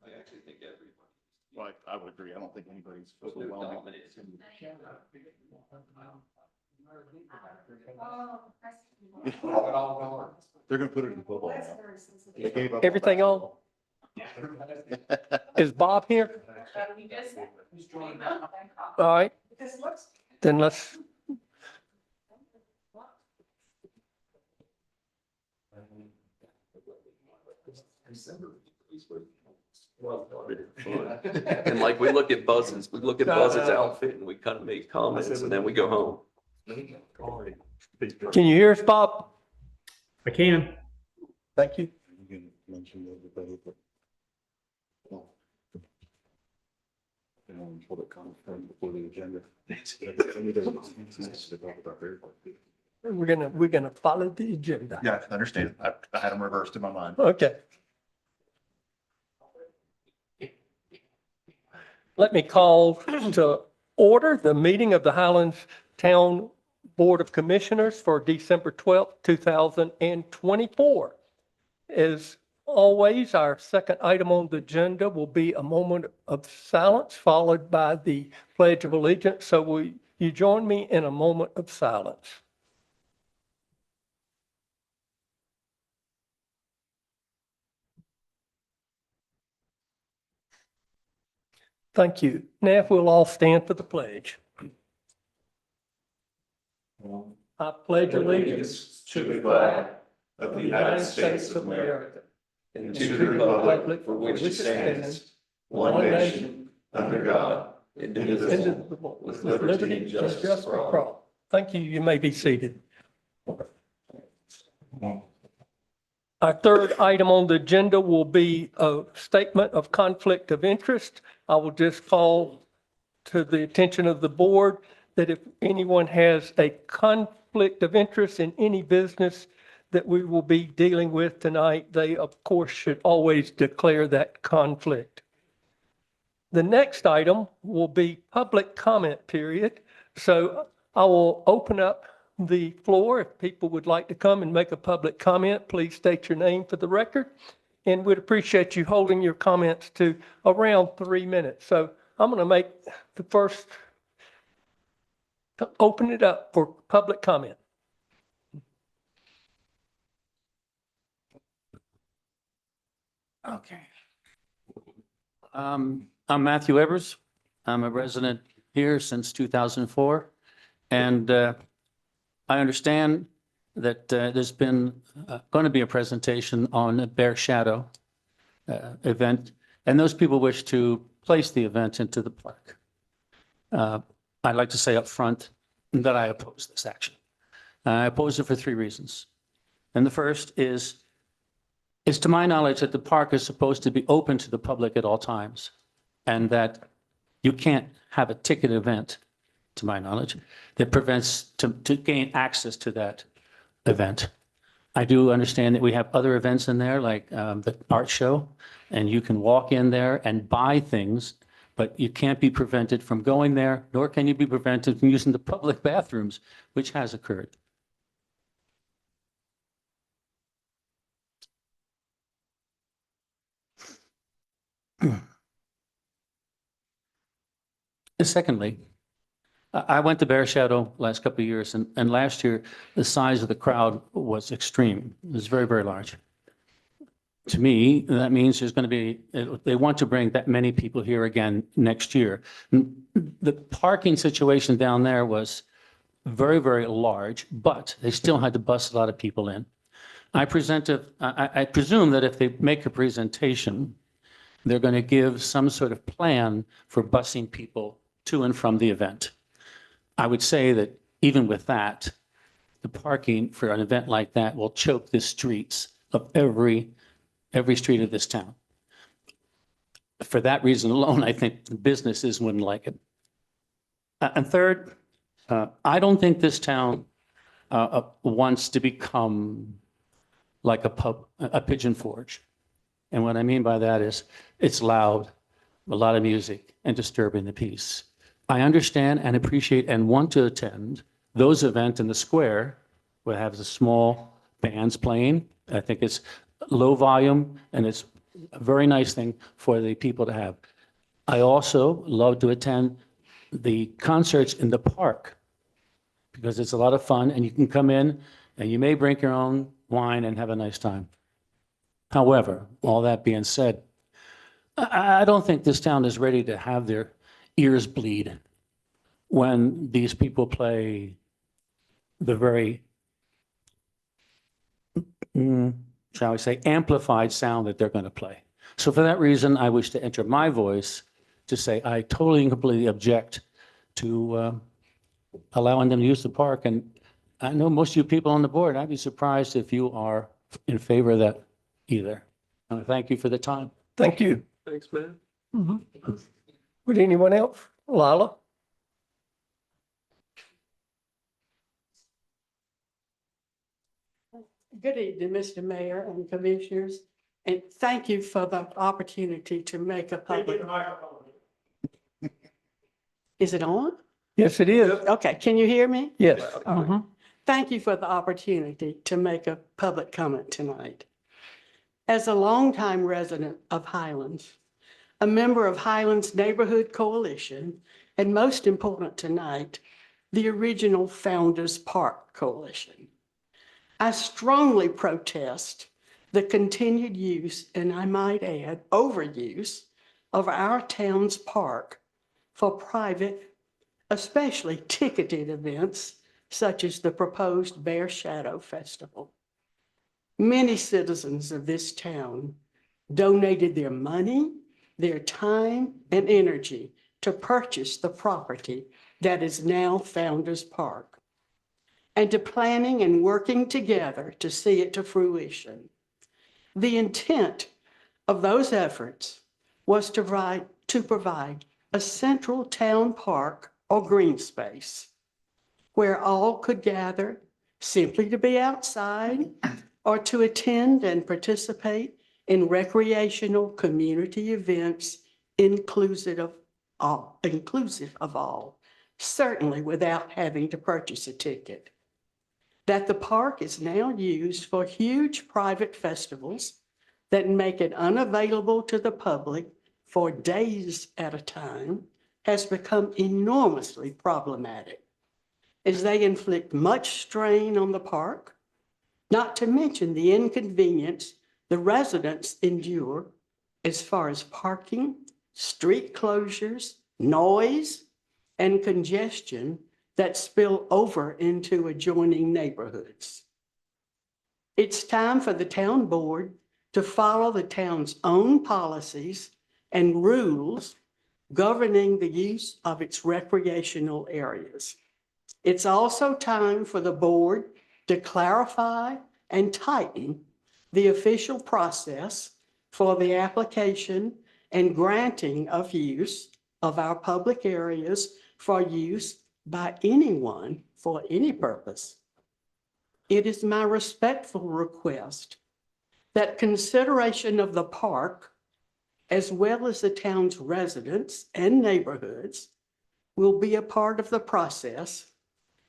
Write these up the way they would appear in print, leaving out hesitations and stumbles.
I actually think everybody. Well, I would agree. I don't think anybody's They're overwhelming. dominated. They're gonna put it in football now. They gave up Everything on? Is Bob here? All right, then let's, And like we look at Buzz's outfit and we kind of make comments and then we go home. can you hear us, Bob? I can. Thank you. You can mention everybody, but. Public comment before the agenda. We're gonna follow the agenda. Yeah, I understand. I had them reversed in my mind. Okay. Let me call to order the meeting of the Highlands Town Board of Commissioners for December 12th, 2024. As always, our second item on the agenda will be a moment of silence followed by the Pledge of Allegiance. So will you join me in a moment of silence? Thank you. Now if we'll all stand for the pledge. I pledge allegiance to the flag of the United States of America and to the republic for which it stands, one nation, under God, indivisible, with liberty and justice for all. Thank you. You may be seated. Our third item on the agenda will be a statement of conflict of interest. I will just call to the attention of the board that if anyone has a conflict of interest in any business that we will be dealing with tonight, they of course should always declare that conflict. The next item will be public comment period. So I will open up the floor. If people would like to come and make a public comment, please state your name for the record. And we'd appreciate you holding your comments to around 3 minutes. So I'm going to make the first, to open it up for public comment. Okay. I'm Matthew Evers. I'm a resident here since 2004. And I understand that there's been going to be a presentation on a Bear Shadow event, and those people wish to place the event into the park. I'd like to say up front that I oppose this action. I oppose it for 3 reasons. And the first is, it's to my knowledge that the park is supposed to be open to the public at all times, and that you can't have a ticket event, to my knowledge, that prevents to gain access to that event. I do understand that we have other events in there, like the art show, and you can walk in there and buy things, but you can't be prevented from going there, nor can you be prevented from using the public bathrooms, which has occurred. Secondly, I went to Bear Shadow last couple of years, and last year the size of the crowd was extreme. It was very, very large. To me, that means there's going to be, they want to bring that many people here again next year. The parking situation down there was very, very large, but they still had to bus a lot of people in. I presume that if they make a presentation, they're going to give some sort of plan for busing people to and from the event. I would say that even with that, the parking for an event like that will choke the streets of every street of this town. For that reason alone, I think the businesses wouldn't like it. And third, I don't think this town wants to become like a pigeon forge. And what I mean by that is it's loud, a lot of music, and disturbing the peace. I understand and appreciate and want to attend those events in the square where it has the small bands playing. I think it's low volume and it's a very nice thing for the people to have. I also love to attend the concerts in the park because it's a lot of fun and you can come in and you may bring your own wine and have a nice time. However, all that being said, I don't think this town is ready to have their ears bleed when these people play the very, shall we say, amplified sound that they're going to play. So for that reason, I wish to enter my voice to say I totally and completely object to allowing them to use the park. And I know most of you people on the board, I'd be surprised if you are in favor of that either. Thank you for the time. Thank you. Thanks, man. Would anyone else? Lila? Good evening, Mr. Mayor and Commissioners, and thank you for the opportunity to make a public. Is it on? Yes, it is. Okay, can you hear me? Yes. All right. Thank you for the opportunity to make a public comment tonight. As a longtime resident of Highlands, a member of Highlands Neighborhood Coalition, and most important tonight, the original Founders Park Coalition, I strongly protest the continued use, and I might add, overuse of our town's park for private, especially ticketed events such as the proposed Bear Shadow Festival. Many citizens of this town donated their money, their time, and energy to purchase the property that is now Founders Park, and to planning and working together to see it to fruition. The intent of those efforts was to provide a central town park or green space where all could gather simply to be outside or to attend and participate in recreational community events inclusive of all, certainly without having to purchase a ticket. That the park is now used for huge private festivals that make it unavailable to the public for days at a time has become enormously problematic, as they inflict much strain on the park, not to mention the inconvenience the residents endure as far as parking, street closures, noise, and congestion that spill over into adjoining neighborhoods. It's time for the town board to follow the town's own policies and rules governing the use of its recreational areas. It's also time for the board to clarify and tighten the official process for the application and granting of use of our public areas for use by anyone for any purpose. It is my respectful request that consideration of the park, as well as the town's residents and neighborhoods, will be a part of the process,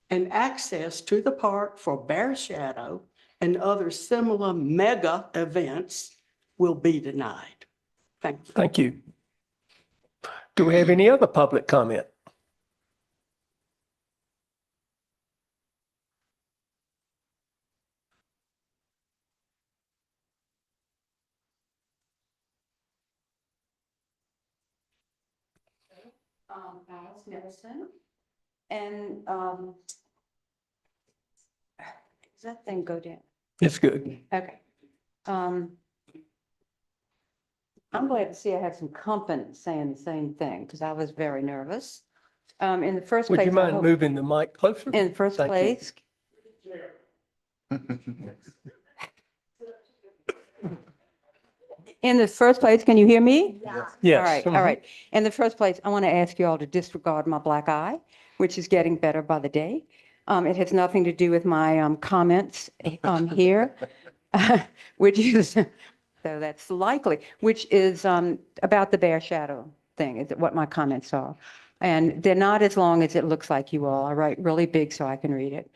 and access to the park for Bear Shadow and other similar mega events will be denied. Thank you. Thank you. Do we have any other public comment? Alice Nelson. And does that thing go down? It's good. Okay. I'm glad to see I have some company saying the same thing because I was very nervous. In the first Would place, you mind moving the mic closer? in the first Thank you. place, can you hear me? Yes. All right, all right. In the first place, I want to ask you all to disregard my black eye, which is getting better by the day. It has nothing to do with my comments here, which is, so that's likely, which is about the Bear Shadow thing, is what my comments are. And they're not as long as it looks like you all. I write really big so I can read it.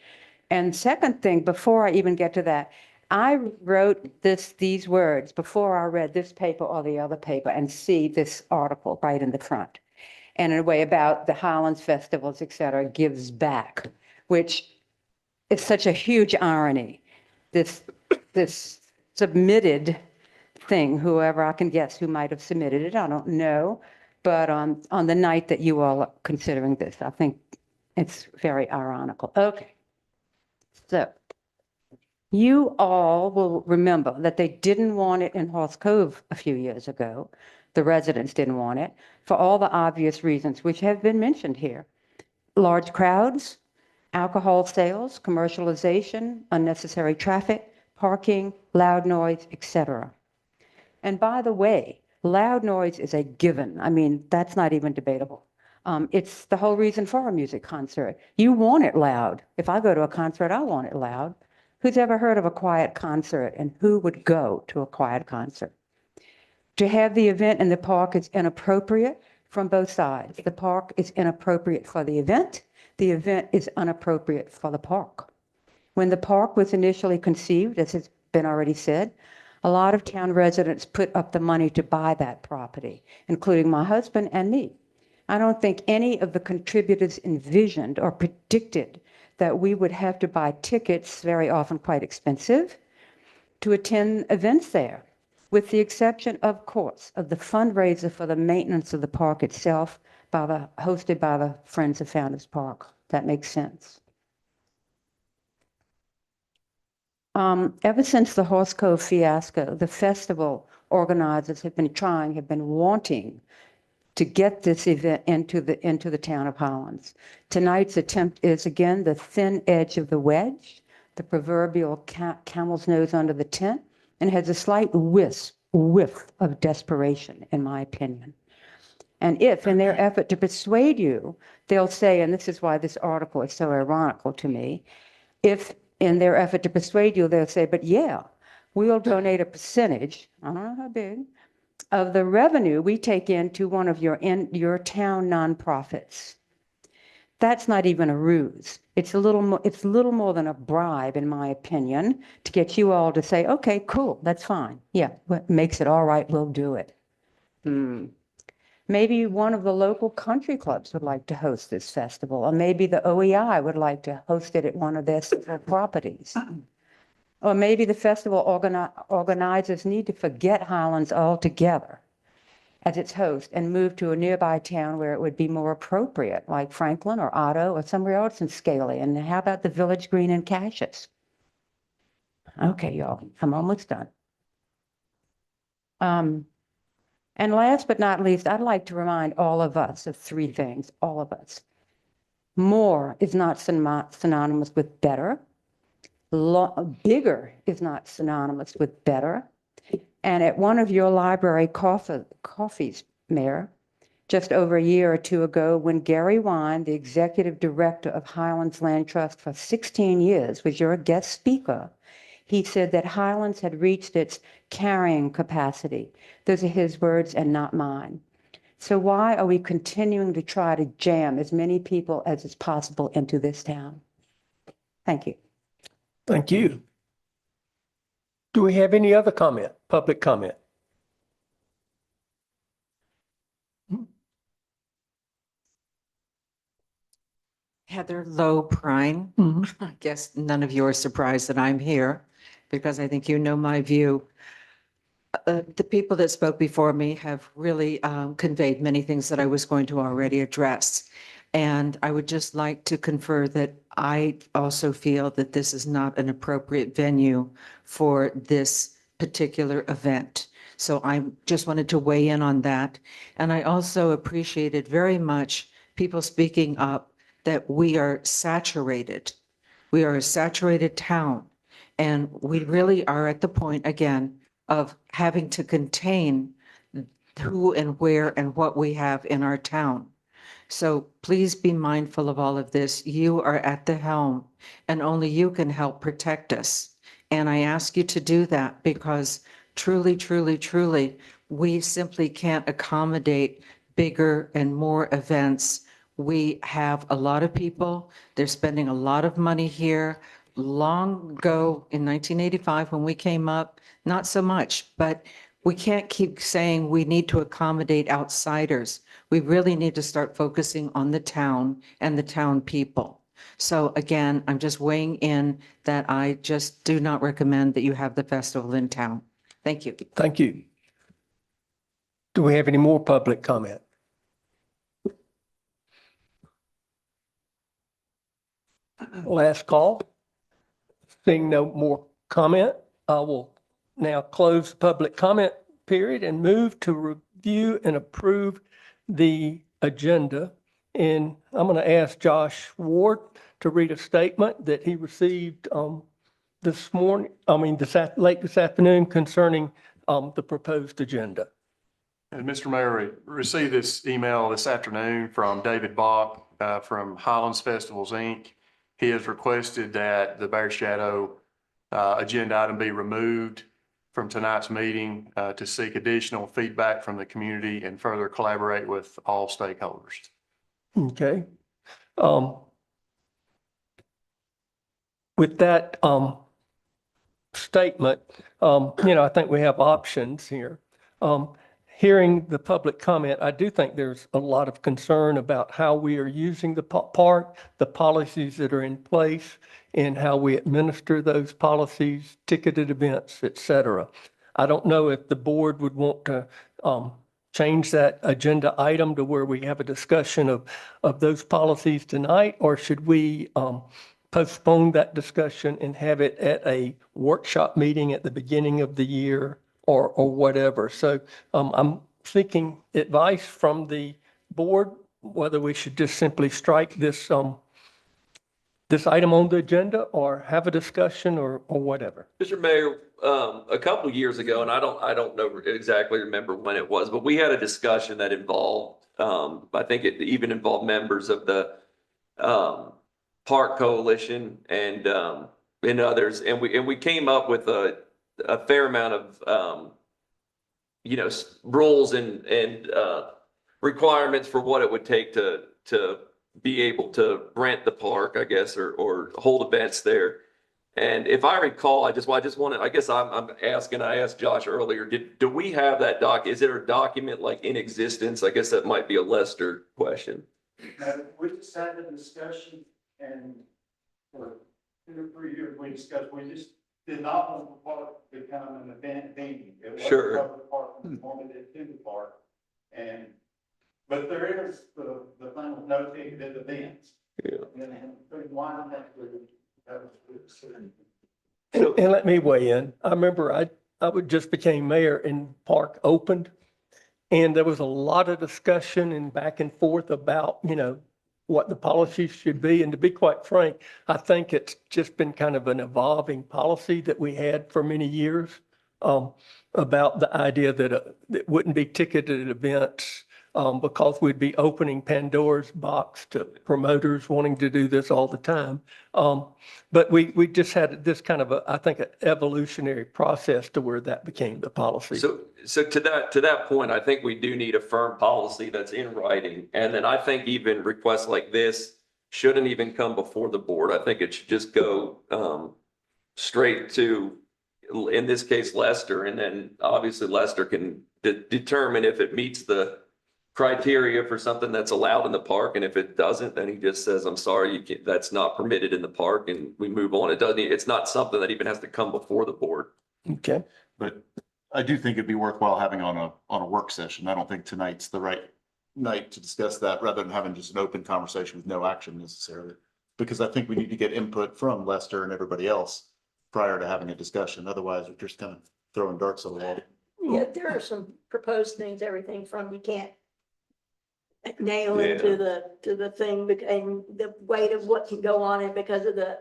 And second thing, before I even get to that, I wrote these words before I read this paper or the other paper and see this article right in the front. And in a way about the Highlands festivals, et cetera, gives back, which is such a huge irony. This submitted thing, whoever I can guess who might have submitted it, I don't know. But on the night that you all are considering this, I think it's very ironical. Okay. So you all will remember that they didn't want it in Horse Cove a few years ago. The residents didn't want it for all the obvious reasons which have been mentioned here. Large crowds, alcohol sales, commercialization, unnecessary traffic, parking, loud noise, etc. And by the way, loud noise is a given. I mean, that's not even debatable. It's the whole reason for a music concert. You want it loud. If I go to a concert, I want it loud. Who's ever heard of a quiet concert, and who would go to a quiet concert? To have the event in the park is inappropriate from both sides. The park is inappropriate for the event. The event is inappropriate for the park. When the park was initially conceived, as has been already said, a lot of town residents put up the money to buy that property, including my husband and me. I don't think any of the contributors envisioned or predicted that we would have to buy tickets, very often quite expensive, to attend events there, with the exception, of course, of the fundraiser for the maintenance of the park itself hosted by the Friends of Founders Park. That makes sense. Ever since the Horse Cove fiasco, the festival organizers have been wanting to get this event into the town of Highlands. Tonight's attempt is again the thin edge of the wedge, the proverbial camel's nose under the tent, and has a slight whiff of desperation, in my opinion. And if, in their effort to persuade you, they'll say, and this is why this article is so ironical to me, if in their effort to persuade you, they'll say, but yeah, we'll donate a percentage, I don't know how big, of the revenue we take into one of your town nonprofits. That's not even a ruse. It's little more than a bribe, in my opinion, to get you all to say, okay, cool, that's fine. Yeah, what makes it all right, we'll do it. Maybe one of the local country clubs would like to host this festival, or maybe the OEI would like to host it at one of their several properties. Or maybe the festival organizers need to forget Highlands altogether as its host and move to a nearby town where it would be more appropriate, like Franklin or Otto or somewhere else in Scaly. And how about the Village Green in Cassius? Okay, y'all, I'm almost done. And last but not least, I'd like to remind all of us of three things, all of us. More is not synonymous with better. Bigger is not synonymous with better. And at one of your library coffees, Mayor, just over a year or two ago, when Gary Wine, the executive director of Highlands Land Trust for 16 years, was your guest speaker, he said that Highlands had reached its carrying capacity. Those are his words and not mine. So why are we continuing to try to jam as many people as is possible into this town? Thank you. Thank you. Do we have any other comment, public comment? Heather Lowe Prine. I guess none of you are surprised that I'm here because I think you know my view. The people that spoke before me have really conveyed many things that I was going to already address. And I would just like to confer that I also feel that this is not an appropriate venue for this particular event. So I just wanted to weigh in on that. And I also appreciated very much people speaking up that we are saturated. We are a saturated town. And we really are at the point, again, of having to contain who and where and what we have in our town. So please be mindful of all of this. You are at the helm and only you can help protect us. And I ask you to do that because truly, truly, truly, we simply can't accommodate bigger and more events. We have a lot of people. They're spending a lot of money here. long ago in 1985 when we came up, not so much, but we can't keep saying we need to accommodate outsiders. We really need to start focusing on the town and the town people. So again, I'm just weighing in that I just do not recommend that you have the festival in town. Thank you. Thank you. Do we have any more public comment? Last call. Seeing no more comment, I will now close the public comment period and move to review and approve the agenda. And I'm going to ask Josh Ward to read a statement that he received late this afternoon concerning the proposed agenda. And Mr. Mayor, received this email this afternoon from David Bach from Highlands Festivals, Inc. He has requested that the Bear Shadow agenda item be removed from tonight's meeting to seek additional feedback from the community and further collaborate with all stakeholders. Okay. With that statement, I think we have options here. Hearing the public comment, I do think there's a lot of concern about how we are using the park, the policies that are in place, and how we administer those policies, ticketed events, et cetera. I don't know if the board would want to change that agenda item to where we have a discussion of those policies tonight, or should we postpone that discussion and have it at a workshop meeting at the beginning of the year or whatever. So I'm seeking advice from the board, whether we should just simply strike this this item on the agenda or have a discussion or whatever. Mr. Mayor, a couple of years ago, and I don't know exactly remember when it was, but we had a discussion that involved, I think it even involved members of the Park Coalition and others, and we came up with a fair amount of rules and requirements for what it would take to be able to rent the park, I guess, or hold events there. And if I recall, I just wanted, I guess I'm asking, I asked Josh earlier, do we have that doc? Is there a document like in existence? I guess that might be a Lester question. We just had a discussion and for 2 or 3 years we discussed, we just did not want the park to become an event venue. It wasn't Sure. part of the park, we wanted it to the park. But there is the thing with no ticketed events. Yeah. And why not And let me weigh in. I remember I just became mayor and park opened, and there was a lot of discussion and back and forth about, what the policies should be. And to be quite frank, I think it's just been kind of an evolving policy that we had for many years about the idea that it wouldn't be ticketed events because we'd be opening Pandora's box to promoters wanting to do this all the time. But we just had this kind of I think, an evolutionary process to where that became the policy. So to that point, I think we do need a firm policy that's in writing. And then I think even requests like this shouldn't even come before the board. I think it should just go straight to, in this case, Lester. And then obviously Lester can determine if it meets the criteria for something that's allowed in the park. And if it doesn't, then he just says, I'm sorry, you can't, that's not permitted in the park, and we move on. It's not something that even has to come before the board. Okay. But I do think it'd be worthwhile having on a work session. I don't think tonight's the right night to discuss that, rather than having just an open conversation with no action necessarily. Because I think we need to get input from Lester and everybody else prior to having a discussion. Otherwise, we're just kind of throwing darts at the wall. Yeah, there are some proposed things, everything from you can't nail it to the thing, and the weight of what can go on it because of the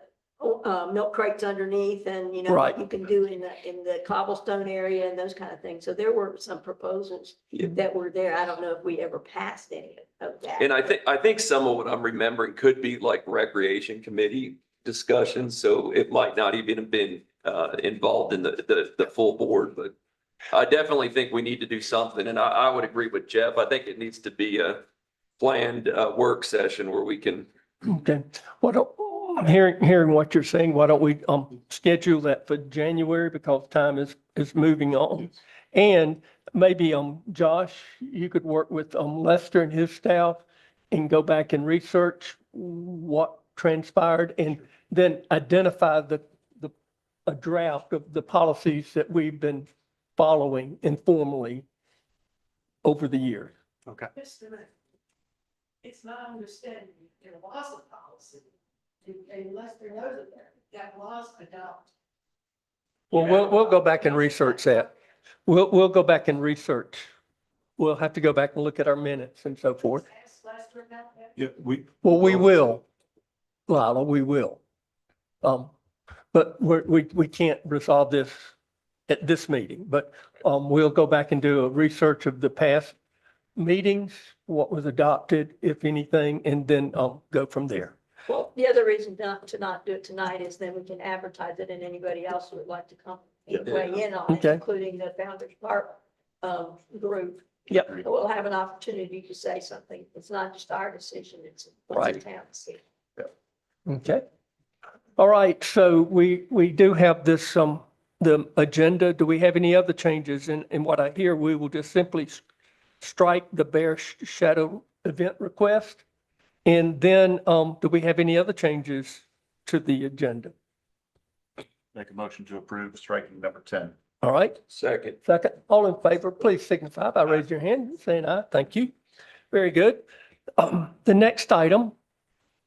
milk crates underneath, and Right. what you can do in the cobblestone area and those kind of things. So there were some proposals that were there. I don't know if we ever passed any of that. And I think some of what I'm remembering could be like recreation committee discussions. So it might not even have been involved in the full board, but I definitely think we need to do something. And I would agree with Jeff. I think it needs to be a planned work session where we can. Okay. What I'm hearing what you're saying. Why don't we schedule that for January because time is moving on. And maybe Josh, you could work with Lester and his staff and go back and research what transpired and then identify a draft of the policies that we've been following informally over the years. Okay. Just a minute. It's my understanding there was a policy, and Lester knows it there, that was adopted. Well, we'll go back and research that. We'll go back and research. We'll have to go back and look at our minutes and so forth. Ask Lester about that. Yeah, Well, we will, Lila, we will. But we can't resolve this at this meeting, but we'll go back and do a research of the past meetings, what was adopted, if anything, and then go from there. Well, the other reason to not do it tonight is then we can advertise it and anybody else who would like to come and weigh in on it, Okay. including the Founders Park group. Yep. We'll have an opportunity to say something. It's not just our decision, it's Right. the town decision. Okay. All right, so we do have this, the agenda. Do we have any other changes? In what I hear, we will just simply strike the Bear Shadow event request. And then, do we have any other changes to the agenda? make a motion to approve striking number 10. All right, Second. second, all in favor, please signify by raising your hand and saying aye. Thank you. Very good. The next item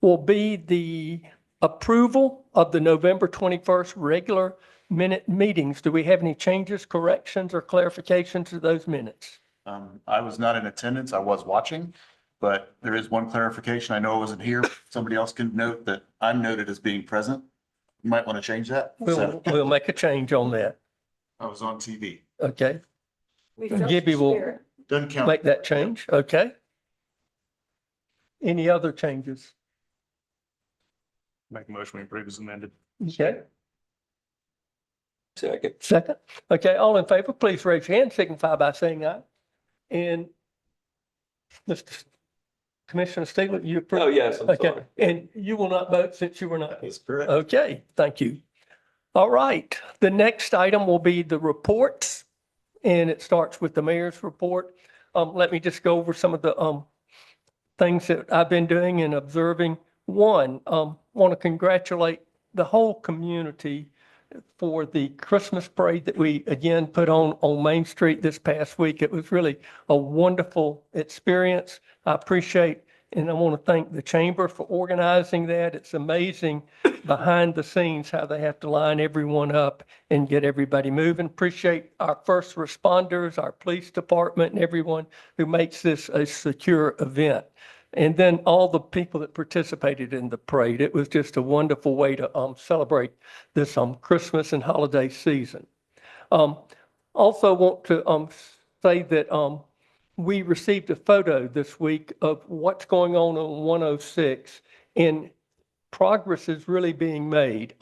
will be the approval of the November 21st regular minute meetings. Do we have any changes, corrections, or clarifications to those minutes? I was not in attendance. I was watching, but there is one clarification. I know I wasn't here. Somebody else can note that I'm noted as being present. You might want to change that. We'll make a change on that. I was on TV. Okay, We felt Gibby the will- spirit. Doesn't count. make that change. Okay. Any other changes? Make a motion we approve as amended. Okay, Second. second. Okay, all in favor, please raise your hand, signify by saying aye. And Mr. Commissioner Stigler, you approve? Oh, yes, I'm Okay, sorry. and you will not vote since you were not. That's correct. Okay, thank you. All right, the next item will be the reports, and it starts with the mayor's report. Let me just go over some of the things that I've been doing and observing. One, want to congratulate the whole community for the Christmas parade that we again put on Main Street this past week. It was really a wonderful experience. I appreciate, and I want to thank the chamber for organizing that. It's amazing behind the scenes how they have to line everyone up and get everybody moving. Appreciate our first responders, our police department, and everyone who makes this a secure event. And then all the people that participated in the parade. It was just a wonderful way to celebrate this Christmas and holiday season. Also want to say that we received a photo this week of what's going on 106, and progress is really being made.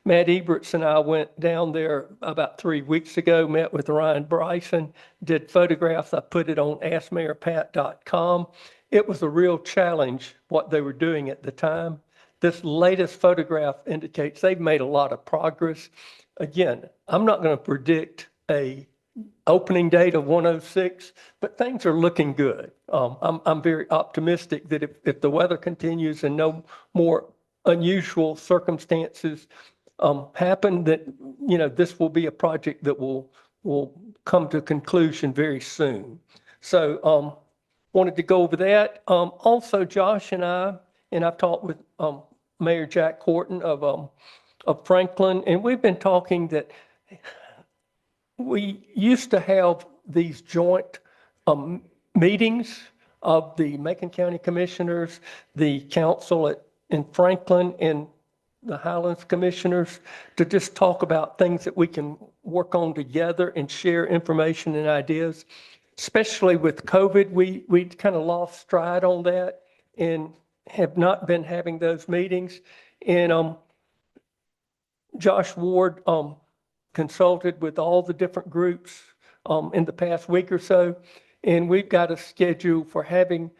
Matt Eberts and I went down there about 3 weeks ago, met with Ryan Bryson, did photographs. I put it on askmayorpat.com. It was a real challenge what they were doing at the time. This latest photograph indicates they've made a lot of progress. Again, I'm not going to predict a opening date of 106, but things are looking good. I'm very optimistic that if the weather continues and no more unusual circumstances happen, that, you know, this will be a project that will come to conclusion very soon. So wanted to go over that. Also, Josh and I've talked with Mayor Jack Horton of Franklin, and we've been talking that we used to have these joint meetings of the Macon County Commissioners, the council in Franklin, and the Highlands Commissioners to just talk about things that we can work on together and share information and ideas. Especially with COVID, we kind of lost stride on that and have not been having those meetings. And Josh Ward consulted with all the different groups in the past week or so, and we've got a schedule for having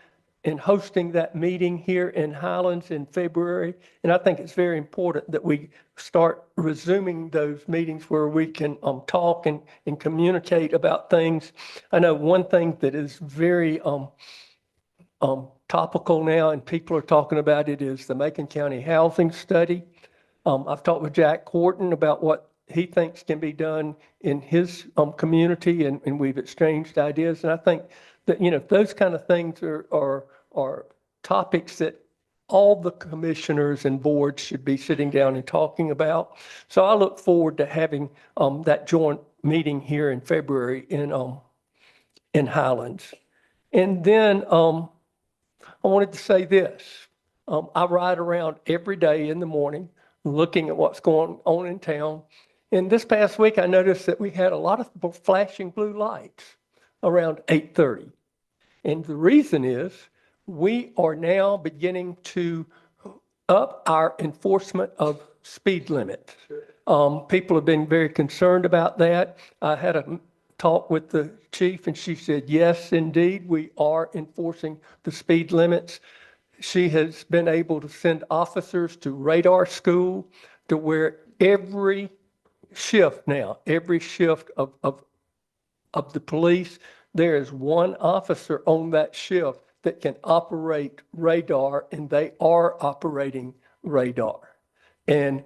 in hosting that meeting here in Highlands in February. And I think it's very important that we start resuming those meetings where we can talk and communicate about things. I know one thing that is very topical now, and people are talking about it, is the Macon County Housing Study. I've talked with Jack Horton about what he thinks can be done in his community, and we've exchanged ideas. And I think that, you know, those kind of things are topics that all the commissioners and boards should be sitting down and talking about. So I look forward to having that joint meeting here in February in Highlands. And then I wanted to say this. I ride around every day in the morning looking at what's going on in town. And this past week, I noticed that we had a lot of flashing blue lights around 8:30. And the reason is we are now beginning to up our enforcement of speed limits. People have been very concerned about that. I had a talk with the chief and she said, yes, indeed, we are enforcing the speed limits. She has been able to send officers to radar school to where every shift now, every shift of the police, there is one officer on that shift that can operate radar, and they are operating radar. And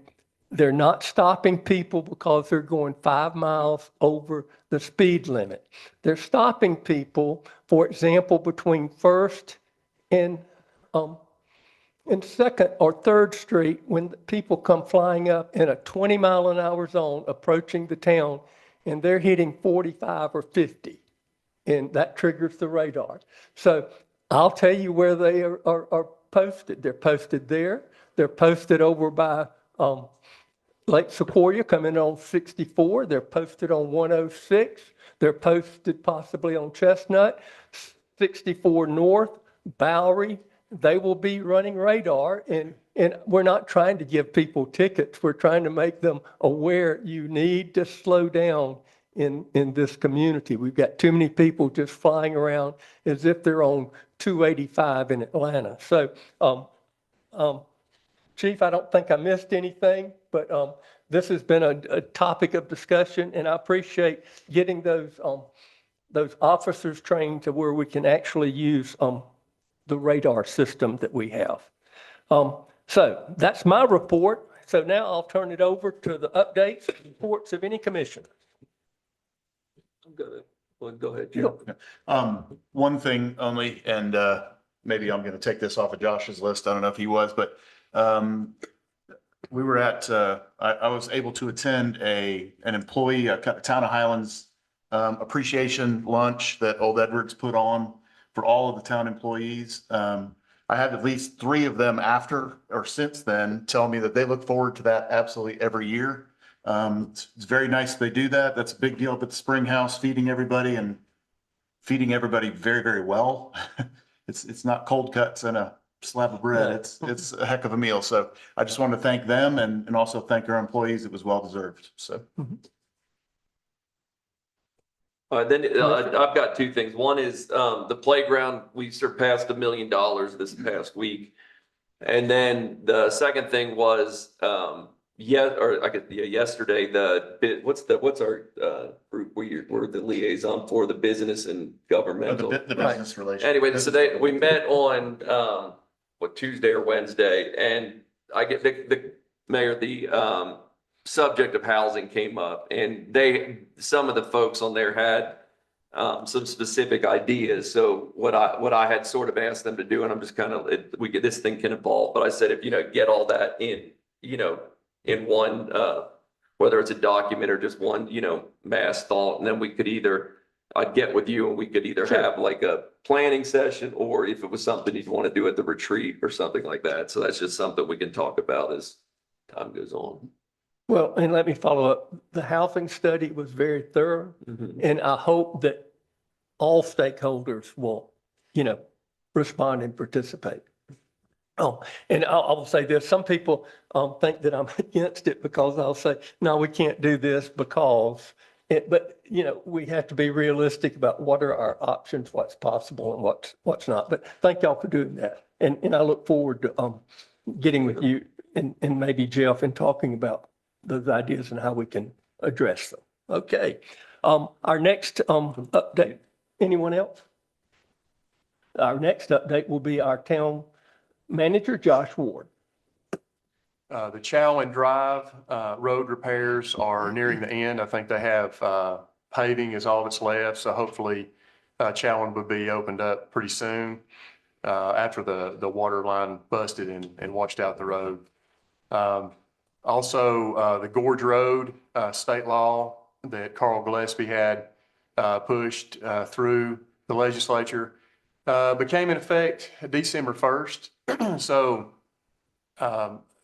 they're not stopping people because they're going 5 miles over the speed limit. They're stopping people, for example, between First and Second or Third Street, when people come flying up in a 20-mile-an-hour zone approaching the town, and they're hitting 45 or 50, and that triggers the radar. So I'll tell you where they are posted. They're posted there. They're posted over by Lake Sequoia coming on 64. They're posted on 106. They're posted possibly on Chestnut, 64 North, Bowery. They will be running radar, and we're not trying to give people tickets. We're trying to make them aware you need to slow down in this community. We've got too many people just flying around as if they're on 285 in Atlanta. So, Chief, I don't think I missed anything, but this has been a topic of discussion, and I appreciate getting those officers trained to where we can actually use the radar system that we have. So that's my report. So now I'll turn it over to the updates and reports of any commissioner. Go ahead, Jim. One thing only, and maybe I'm going to take this off of Josh's list. I don't know if he was, but we were at, I was able to attend an employee, a Town of Highlands appreciation lunch that Old Edwards put on for all of the town employees. I had at least 3 of them after or since then tell me that they look forward to that absolutely every year. It's very nice they do that. That's a big deal up at the Spring House, feeding everybody very, very well. It's not cold cuts and a slab of bread. It's a heck of a meal. So I just wanted to thank them and also thank our employees. It was well deserved. So. Then I've got 2 things. One is the playground. We surpassed $1 million this past week. And then the second thing was yesterday, what's our group? We're the liaison for the business and governmental. The business relations. Anyway, so we met on Tuesday or Wednesday, and I get the mayor, the subject of housing came up, and some of the folks on there had some specific ideas. So what I had sort of asked them to do, and I'm just kind of, this thing can evolve, but I said, if, get all that in, in one, whether it's a document or just one, mass thought, and then we could I'd get with you and we could either have like a planning session, or if it was something you'd want to do at the retreat or something like that. So that's just something we can talk about as time goes on. Well, and let me follow up. The housing study was very thorough, and I hope that all stakeholders will, respond and participate. Oh, and I will say this, some people think that I'm against it because I'll say, no, we can't do this because, But, you know, we have to be realistic about what are our options, what's possible and what's not. But thank y'all for doing that. And I look forward to getting with you and maybe Jeff and talking about those ideas and how we can address them. Okay. Our next update, anyone else? Our next update will be our town manager, Josh Ward. The Chowan Drive road repairs are nearing the end. I think they have paving is all that's left, so hopefully Chowan would be opened up pretty soon after the water line busted and washed out the road. Also, the Gorge Road state law that Carl Gillespie had pushed through the legislature became in effect December 1st. So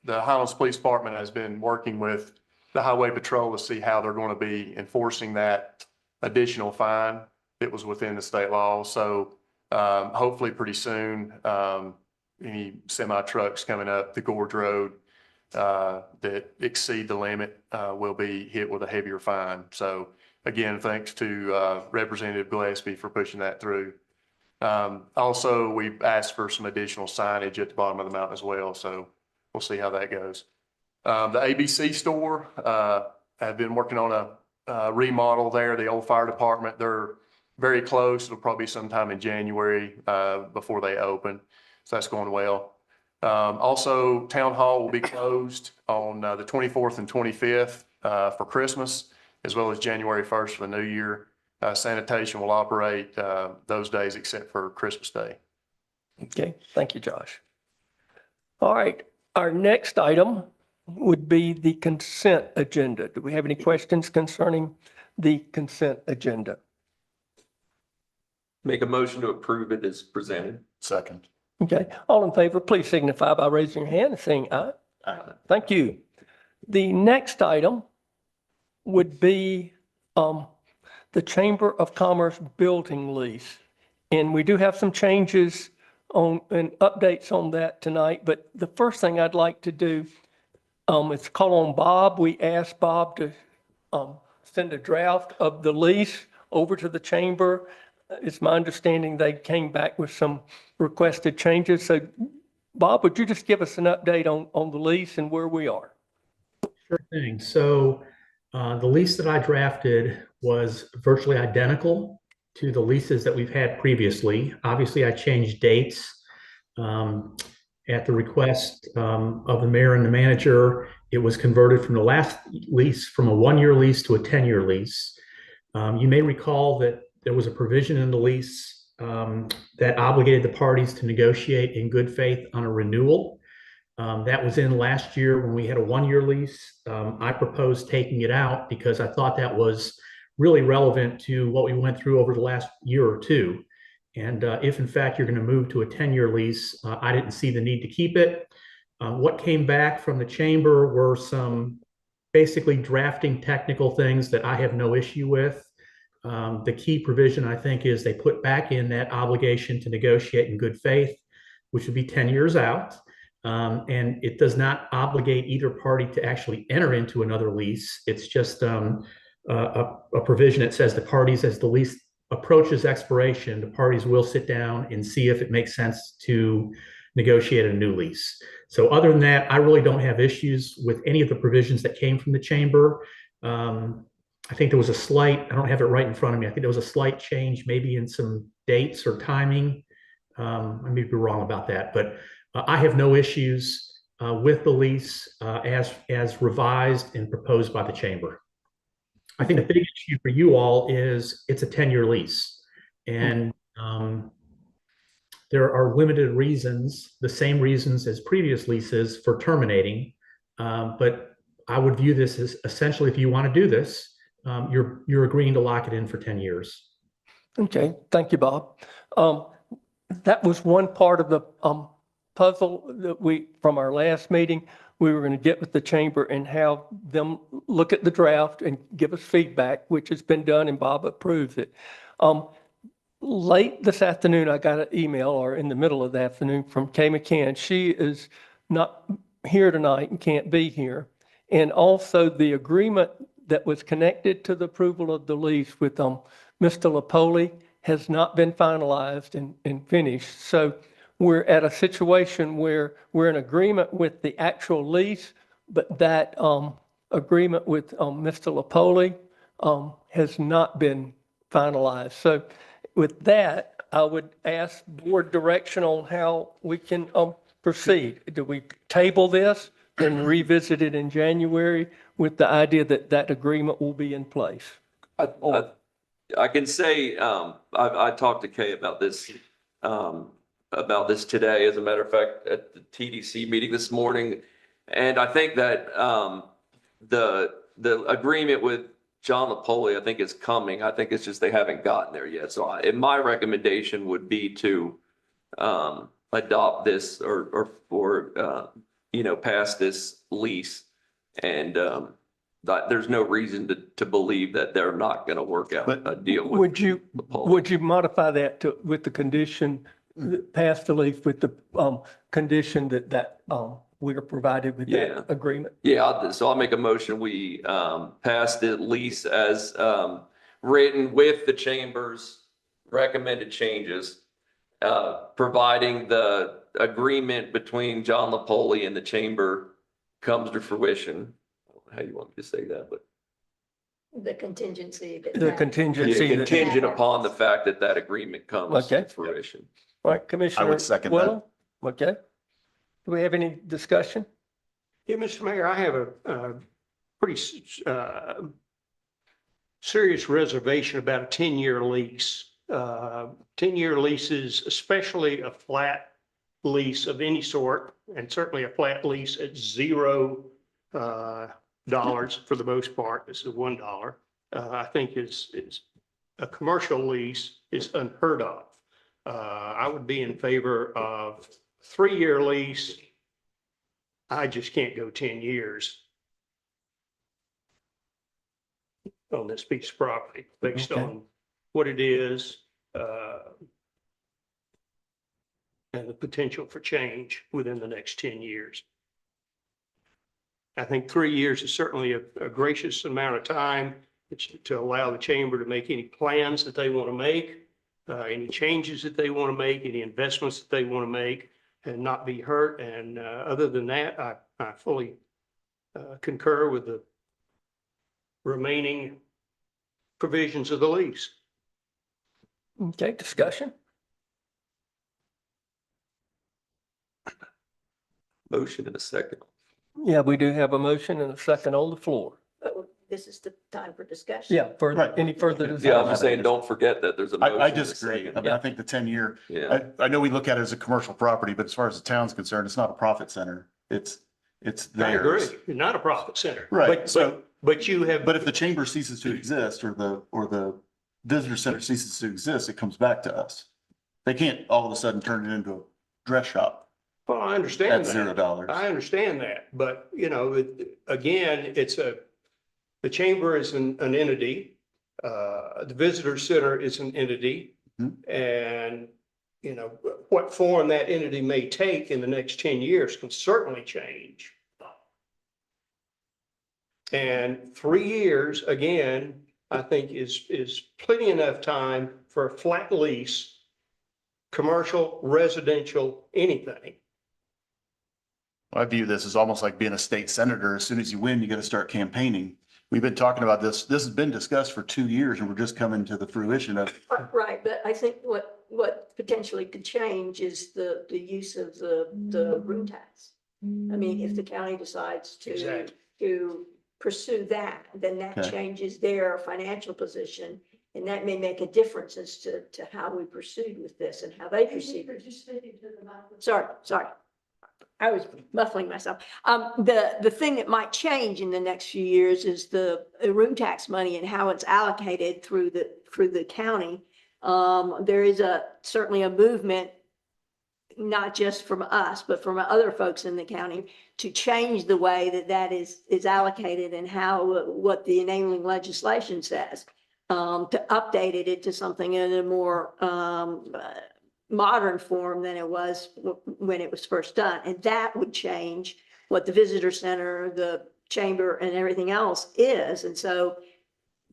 the Highlands Police Department has been working with the Highway Patrol to see how they're going to be enforcing that additional fine that was within the state law. So hopefully pretty soon, any semi trucks coming up the Gorge Road that exceed the limit will be hit with a heavier fine. So again, thanks to Representative Gillespie for pushing that through. Also, we've asked for some additional signage at the bottom of the mountain as well. So we'll see how that goes. The ABC store, have been working on a remodel there, the old fire department. They're very close. It'll probably be sometime in January before they open. So that's going well. Also, Town Hall will be closed on the 24th and 25th for Christmas, as well as January 1st for the new year. Sanitation will operate those days except for Christmas Day. Okay, thank you, Josh. All right, our next item would be the consent agenda. Do we have any questions concerning the consent agenda? Make a motion to approve it as presented. Second. Okay, all in favor, please signify by raising your hand and saying aye. Aye. Thank you. The next item would be the Chamber of Commerce building lease. And we do have some changes on and updates on that tonight. But the first thing I'd like to do is call on Bob. We asked Bob to send a draft of the lease over to the chamber. It's my understanding they came back with some requested changes. So Bob, would you just give us an update on the lease and where we are? Sure thing. So the lease that I drafted was virtually identical to the leases that we've had previously. Obviously, I changed dates at the request of the mayor and the manager. It was converted from the last lease from a 1-year lease to a 10-year lease. You may recall that there was a provision in the lease that obligated the parties to negotiate in good faith on a renewal. That was in last year when we had a 1-year lease. I proposed taking it out because I thought that was really relevant to what we went through over the last year or two. And if in fact you're going to move to a 10-year lease, I didn't see the need to keep it. What came back from the chamber were some basically drafting technical things that I have no issue with. The key provision, I think, is they put back in that obligation to negotiate in good faith, which would be 10 years out. And it does not obligate either party to actually enter into another lease. It's just a provision that says the parties, as the lease approaches expiration, the parties will sit down and see if it makes sense to negotiate a new lease. So other than that, I really don't have issues with any of the provisions that came from the chamber. I think there was a slight, I don't have it right in front of me. I think there was a slight change maybe in some dates or timing. I may be wrong about that, but I have no issues with the lease as revised and proposed by the chamber. I think the big issue for you all is it's a 10-year lease. And there are limited reasons, the same reasons as previous leases for terminating. But I would view this as essentially, if you want to do this, you're agreeing to lock it in for 10 years. Okay, thank you, Bob. That was one part of the puzzle that from our last meeting, we were going to get with the chamber and have them look at the draft and give us feedback, which has been done and Bob approves it. Late this afternoon, I got an email, or in the middle of the afternoon, from Kay McCann. She is not here tonight and can't be here. And also the agreement that was connected to the approval of the lease with Mr. Lapoli has not been finalized and finished. So we're at a situation where we're in agreement with the actual lease, but that agreement with Mr. Lapoli has not been finalized. So with that, I would ask board direction on how we can proceed. Do we table this and revisit it in January with the idea that that agreement will be in place? I can say, I talked to Kay about this today, as a matter of fact, at the TDC meeting this morning. And I think that the agreement with John Lapoli, I think, is coming. I think it's just they haven't gotten there yet. So my recommendation would be to adopt this or pass this lease. And there's no reason to believe that they're not going to work out a deal with. Would you modify that with the condition, pass the lease with the condition that we are provided with that agreement? Yeah, so I'll make a motion. We pass the lease as written with the chamber's recommended changes, providing the agreement between John Lapoli and the chamber comes to fruition. I don't know how you want me to say that, but The contingency. contingent upon the fact that agreement comes to fruition. All right, Commissioner. I would second Welling? that. Okay. Do we have any discussion? Yeah, Mr. Mayor, I have a pretty serious reservation about a 10-year lease. 10-year leases, especially a flat lease of any sort, and certainly a flat lease at $0 for the most part. This is $1. I think is a commercial lease is unheard of. I would be in favor of 3-year lease. I just can't go 10 years on this piece of property based on what it is and the potential for change within the next 10 years. I think 3 years is certainly a gracious amount of time to allow the chamber to make any plans that they want to make, any changes that they want to make, any investments that they want to make, and not be hurt. And other than that, I fully concur with the remaining provisions of the lease. Okay, discussion? Motion in a second. Yeah, we do have a motion and a second on the floor. But this is the time for discussion. Yeah, any further discussion? Yeah, I'm just saying, don't forget that there's a motion. I in a disagree. second. I mean, I think the 10-year, Yeah. I know we look at it as a commercial property, but as far as the town's concerned, it's not a profit center. It's I agree. theirs. You're not a profit center. Right. But you have. But if the chamber ceases to exist or the visitor center ceases to exist, it comes back to us. They can't all of a sudden turn it into a dress shop Well, I understand at that. $0. I understand that, but again, the chamber is an entity. The visitor center is an entity. Mhm. And, what form that entity may take in the next 10 years can certainly change. And 3 years, again, I think is plenty enough time for a flat lease, commercial, residential, anything. I view this as almost like being a state senator. As soon as you win, you got to start campaigning. We've been talking about this. This has been discussed for 2 years and we're just coming to the fruition of. Right, but I think what potentially could change is the use of the room tax. I mean, if the county decides Exactly. to pursue that, then that Okay. changes their financial position. And that may make a difference as to how we proceed with this and how they proceed. Sorry. I was muffling myself. The thing that might change in the next few years is the room tax money and how it's allocated through the county. There is certainly a movement, not just from us, but from other folks in the county, to change the way that is allocated and what the enabling legislation says, to update it into something in a more modern form than it was when it was first done. And that would change what the visitor center, the chamber and everything else is. And so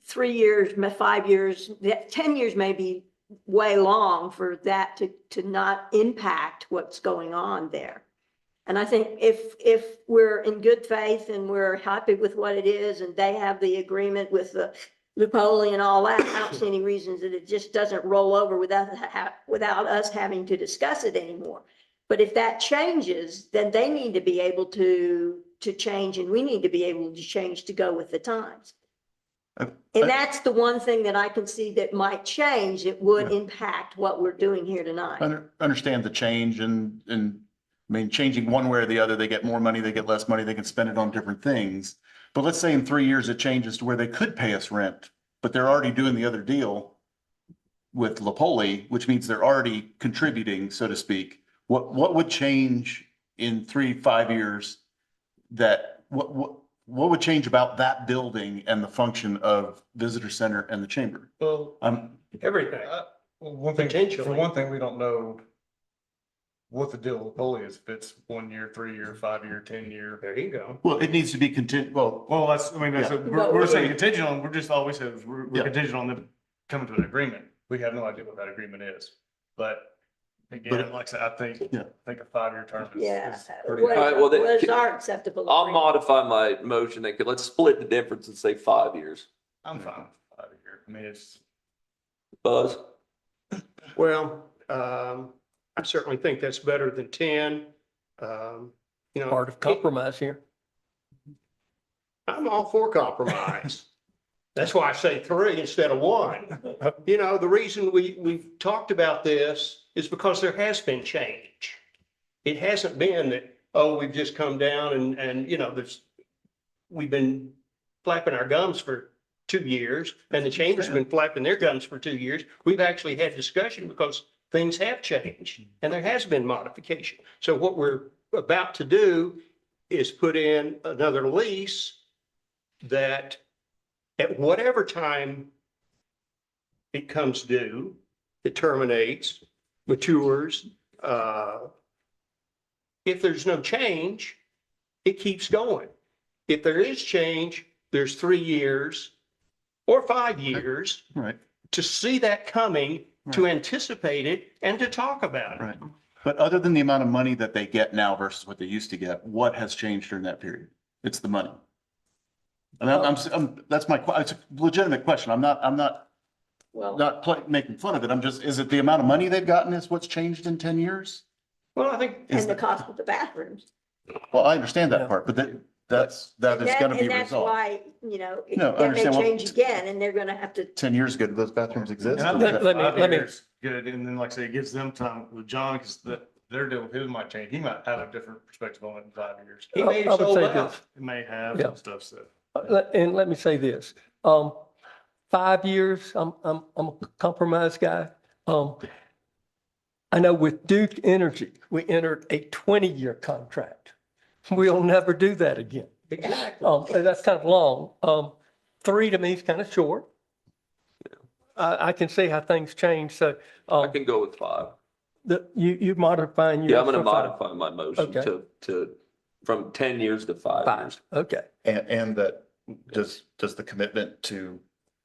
3 years, 5 years, 10 years may be way long for that to not impact what's going on there. And I think if we're in good faith and we're happy with what it is and they have the agreement with the Lupoli and all that, I don't see any reasons that it just doesn't roll over without us having to discuss it anymore. But if that changes, then they need to be able to change, and we need to be able to change to go with the times. And that's the one thing that I can see that might change. It would impact what we're doing here tonight. Understand the change and I mean, changing one way or the other, they get more money, they get less money, they can spend it on different things. But let's say in 3 years, it changes to where they could pay us rent, but they're already doing the other deal with Lupoli, which means they're already contributing, so to speak. What would change in 3-5 years that, what would change about that building and the function of visitor center and the chamber? Well, everything. Well, one thing, for Potentially. one thing, we don't know what the deal with Polly is, if it's 1 year, 3 year, 5 year, 10 year. There you go. Well, it needs to be contingent, well, Well, that's, I mean, that's, Yeah. we're saying contingent on, we're just always said, we're Yeah. contingent on them coming to an agreement. We have no idea what that agreement is, but again, like I said, I think a 5 year term is. Yeah. is pretty. What All right, well, then, is our acceptable? I'll agreement? modify my motion. Let's split the difference and say 5 years. I'm fine with 5 year. I mean, it's, Buzz? Well, I certainly think that's better than 10. You know. Part of compromise here. I'm all for compromise. That's why I say 3 instead of 1. You know, the reason we've talked about this is because there has been change. It hasn't been that, oh, we've just come down and, you know, we've been flapping our gums for 2 years and the chamber's been flapping their gums for 2 years. We've actually had discussion because things have changed and there has been modification. So what we're about to do is put in another lease that at whatever time it comes due, it terminates, matures. If there's no change, it keeps going. If there is change, there's 3 years or 5 years right, to see that coming, to anticipate it and to talk about it. right. But other than the amount of money that they get now versus what they used to get, what has changed during that period? It's the money. And that's it's a legitimate question. I'm not Well, making fun of it. I'm just, is it the amount of money they've gotten is what's changed in 10 years? Well, I think and the cost of the bathrooms. Well, I understand Yeah. that part, but that is gonna be And that's resolved. why, you know, No, I that may understand what- change again and they're gonna have to. 10 years ago, did those bathrooms exist? and I Or think is Let me- 5 years good, and then like I say, it gives them time with John, because their deal with his might change. He might have a different perspective on it in 5 years. he may I have would sold say out. this. It may have Yeah. and stuff, so. And let me say this, 5 years, I'm a compromise guy. I know with Duke Energy, we entered a 20-year contract. We'll never do that again. Exactly. That's kind of long. 3 to me is kind of short. I can see how things change, so, I can go with 5. you modifying yours. Yeah, I'm gonna for 5. modify my motion Okay. to, from 10 years to 5 years. 5, okay. And that, does the commitment to,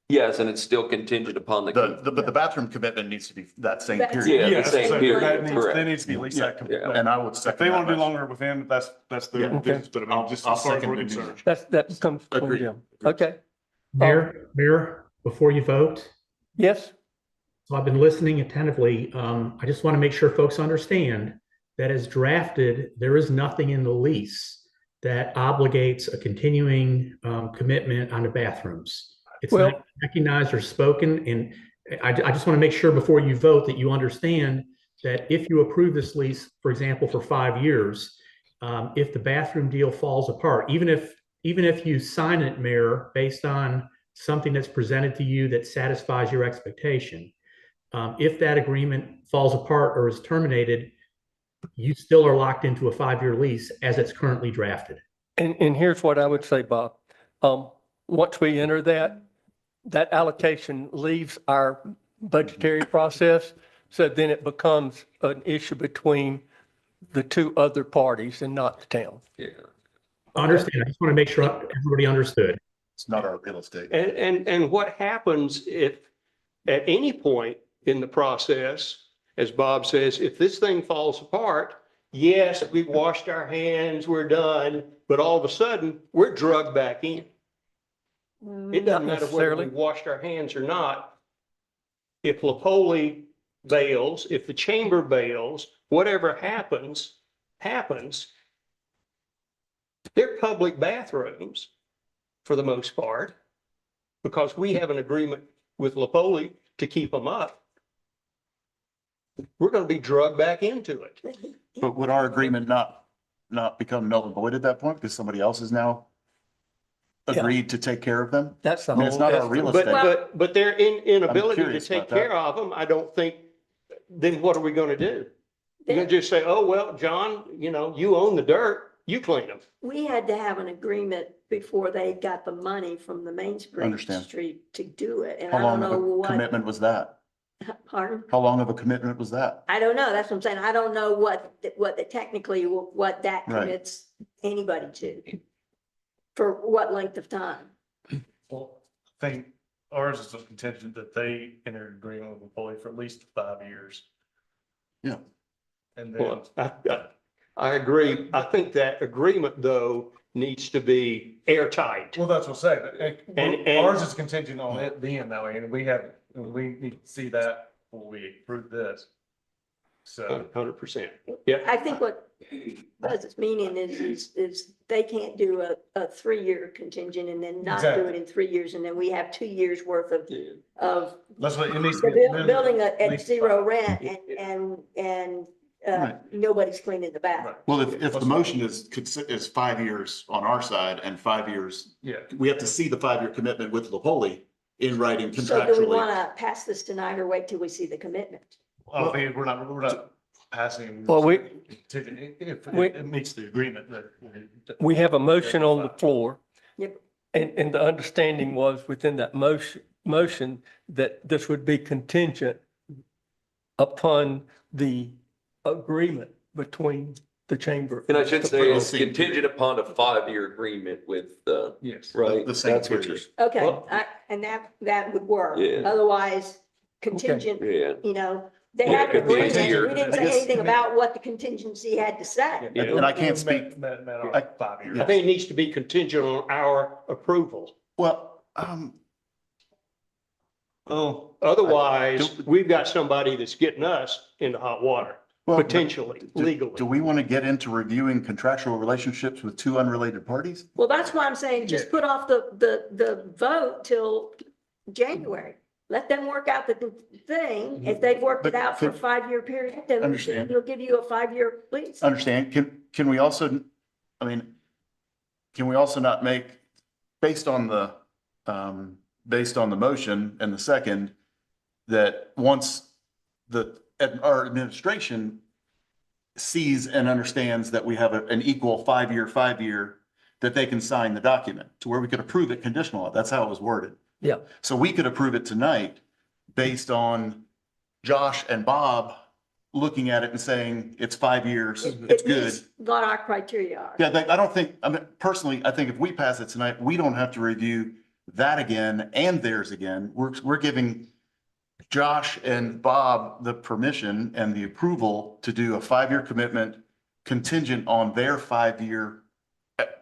Yes, and it's still contingent upon but the bathroom commitment needs to be that same That's- period. Yeah, the same so period, that needs- correct. There needs to be at least that. Yeah. commitment. And I would If second they that want to do motion. longer with him, that's their Yeah. business, but I mean, just I'll as far as second we're the new concerned. That comes from Agreed. Jim. Okay, Mayor, before you vote, yes, so I've been listening attentively. I just want to make sure folks understand that as drafted, there is nothing in the lease that obligates a continuing commitment on the bathrooms. It's Well- not recognized or spoken, and I just want to make sure before you vote that you understand that if you approve this lease, for example, for 5 years, if the bathroom deal falls apart, even if you sign it, Mayor, based on something that's presented to you that satisfies your expectation, if that agreement falls apart or is terminated, you still are locked into a 5-year lease as it's currently drafted. and here's what I would say, Bob. Once we enter that allocation leaves our budgetary process, so then it becomes an issue between the 2 other parties and not the town. Yeah. Understand. I just want to make sure everybody understood. It's not our real estate. And what happens if at any point in the process, as Bob says, if this thing falls apart, yes, we've washed our hands, we're done, but all of a sudden, we're drugged back in. It doesn't matter whether we necessarily. washed our hands or not. If Lapoli bails, if the chamber bails, whatever happens, they're public bathrooms for the most part, because we have an agreement with Lapoli to keep them up. We're going to be drugged back into it. But would our agreement not become null and void at that point because somebody else has now agreed to take care of them? That's the I mean, it's not our real estate. But their inability to curious take about that. care of them, I don't think, then what are we going to do? You're going to just say, oh, well, John, you own the dirt, you clean them. We had to have an agreement before they got the money from the Main Understand. Street to do it. And How I don't long of know a what, commitment was that? pardon? How long of a commitment was that? I don't know. That's what I'm saying. I don't know what technically what that Right. commits anybody to. For what length of time? Well, I think ours is a contingent that they enter an agreement with Napoli for at least 5 years. Yeah. And then, Well, I agree. I think that agreement, though, needs to be airtight. well, that's what I'm saying. And- Ours is contingent on it being that way, and we need to see that before we approve this. So, 100%. Yeah. I think what Buzz's meaning is they can't do a 3-year contingent and then not do Exactly. it in 3 years. And then we have 2 years worth of that's what it needs to be. building at least zero 5. rent and Right. nobody's cleaning the bathroom. Right. Well, if the motion is 5 years on our side and 5 years, Yeah. we have to see the 5-year commitment with Lapoli in writing So do we contractually. want to pass this tonight or wait till we see the commitment? I mean, we're not passing. Well, If we- it meets the agreement that. We have a motion on the floor. Yep. And the understanding was within that motion that this would be contingent upon the agreement between the chamber. And I should say it's Proceed. contingent upon a 5-year agreement with, Yes. right? The same That's what you're, period. Okay, Well- and that would work. Yeah. Otherwise, contingent, yeah. they Yeah, had it an could be agreement. easier. We didn't I say guess- anything about what the contingency had to say. Yeah. And I can't speak, Met our I- 5 years. I think it needs to be contingent on our approval. well, Oh, otherwise, we've got somebody that's getting us into hot water, well, potentially, do legally. we want to get into reviewing contractual relationships with two unrelated parties? Well, that's why I'm saying just put off the vote till January. Let them work out the thing. If they've worked it But out for a could- 5-year period, then Understand. we'll give you a 5-year lease. Understand, can we also, I mean, can we also not make, based on the motion and the second, that once our administration sees and understands that we have an equal 5-year, that they can sign the document to where we could approve it conditional. That's how it was worded. Yeah. So we could approve it tonight based on Josh and Bob looking at it and saying, it's 5 years, it's It good. meets what our criteria are. Yeah, I don't think, I mean, personally, I think if we pass it tonight, we don't have to review that again and theirs again. We're giving Josh and Bob the permission and the approval to do a 5-year commitment contingent on their 5-year,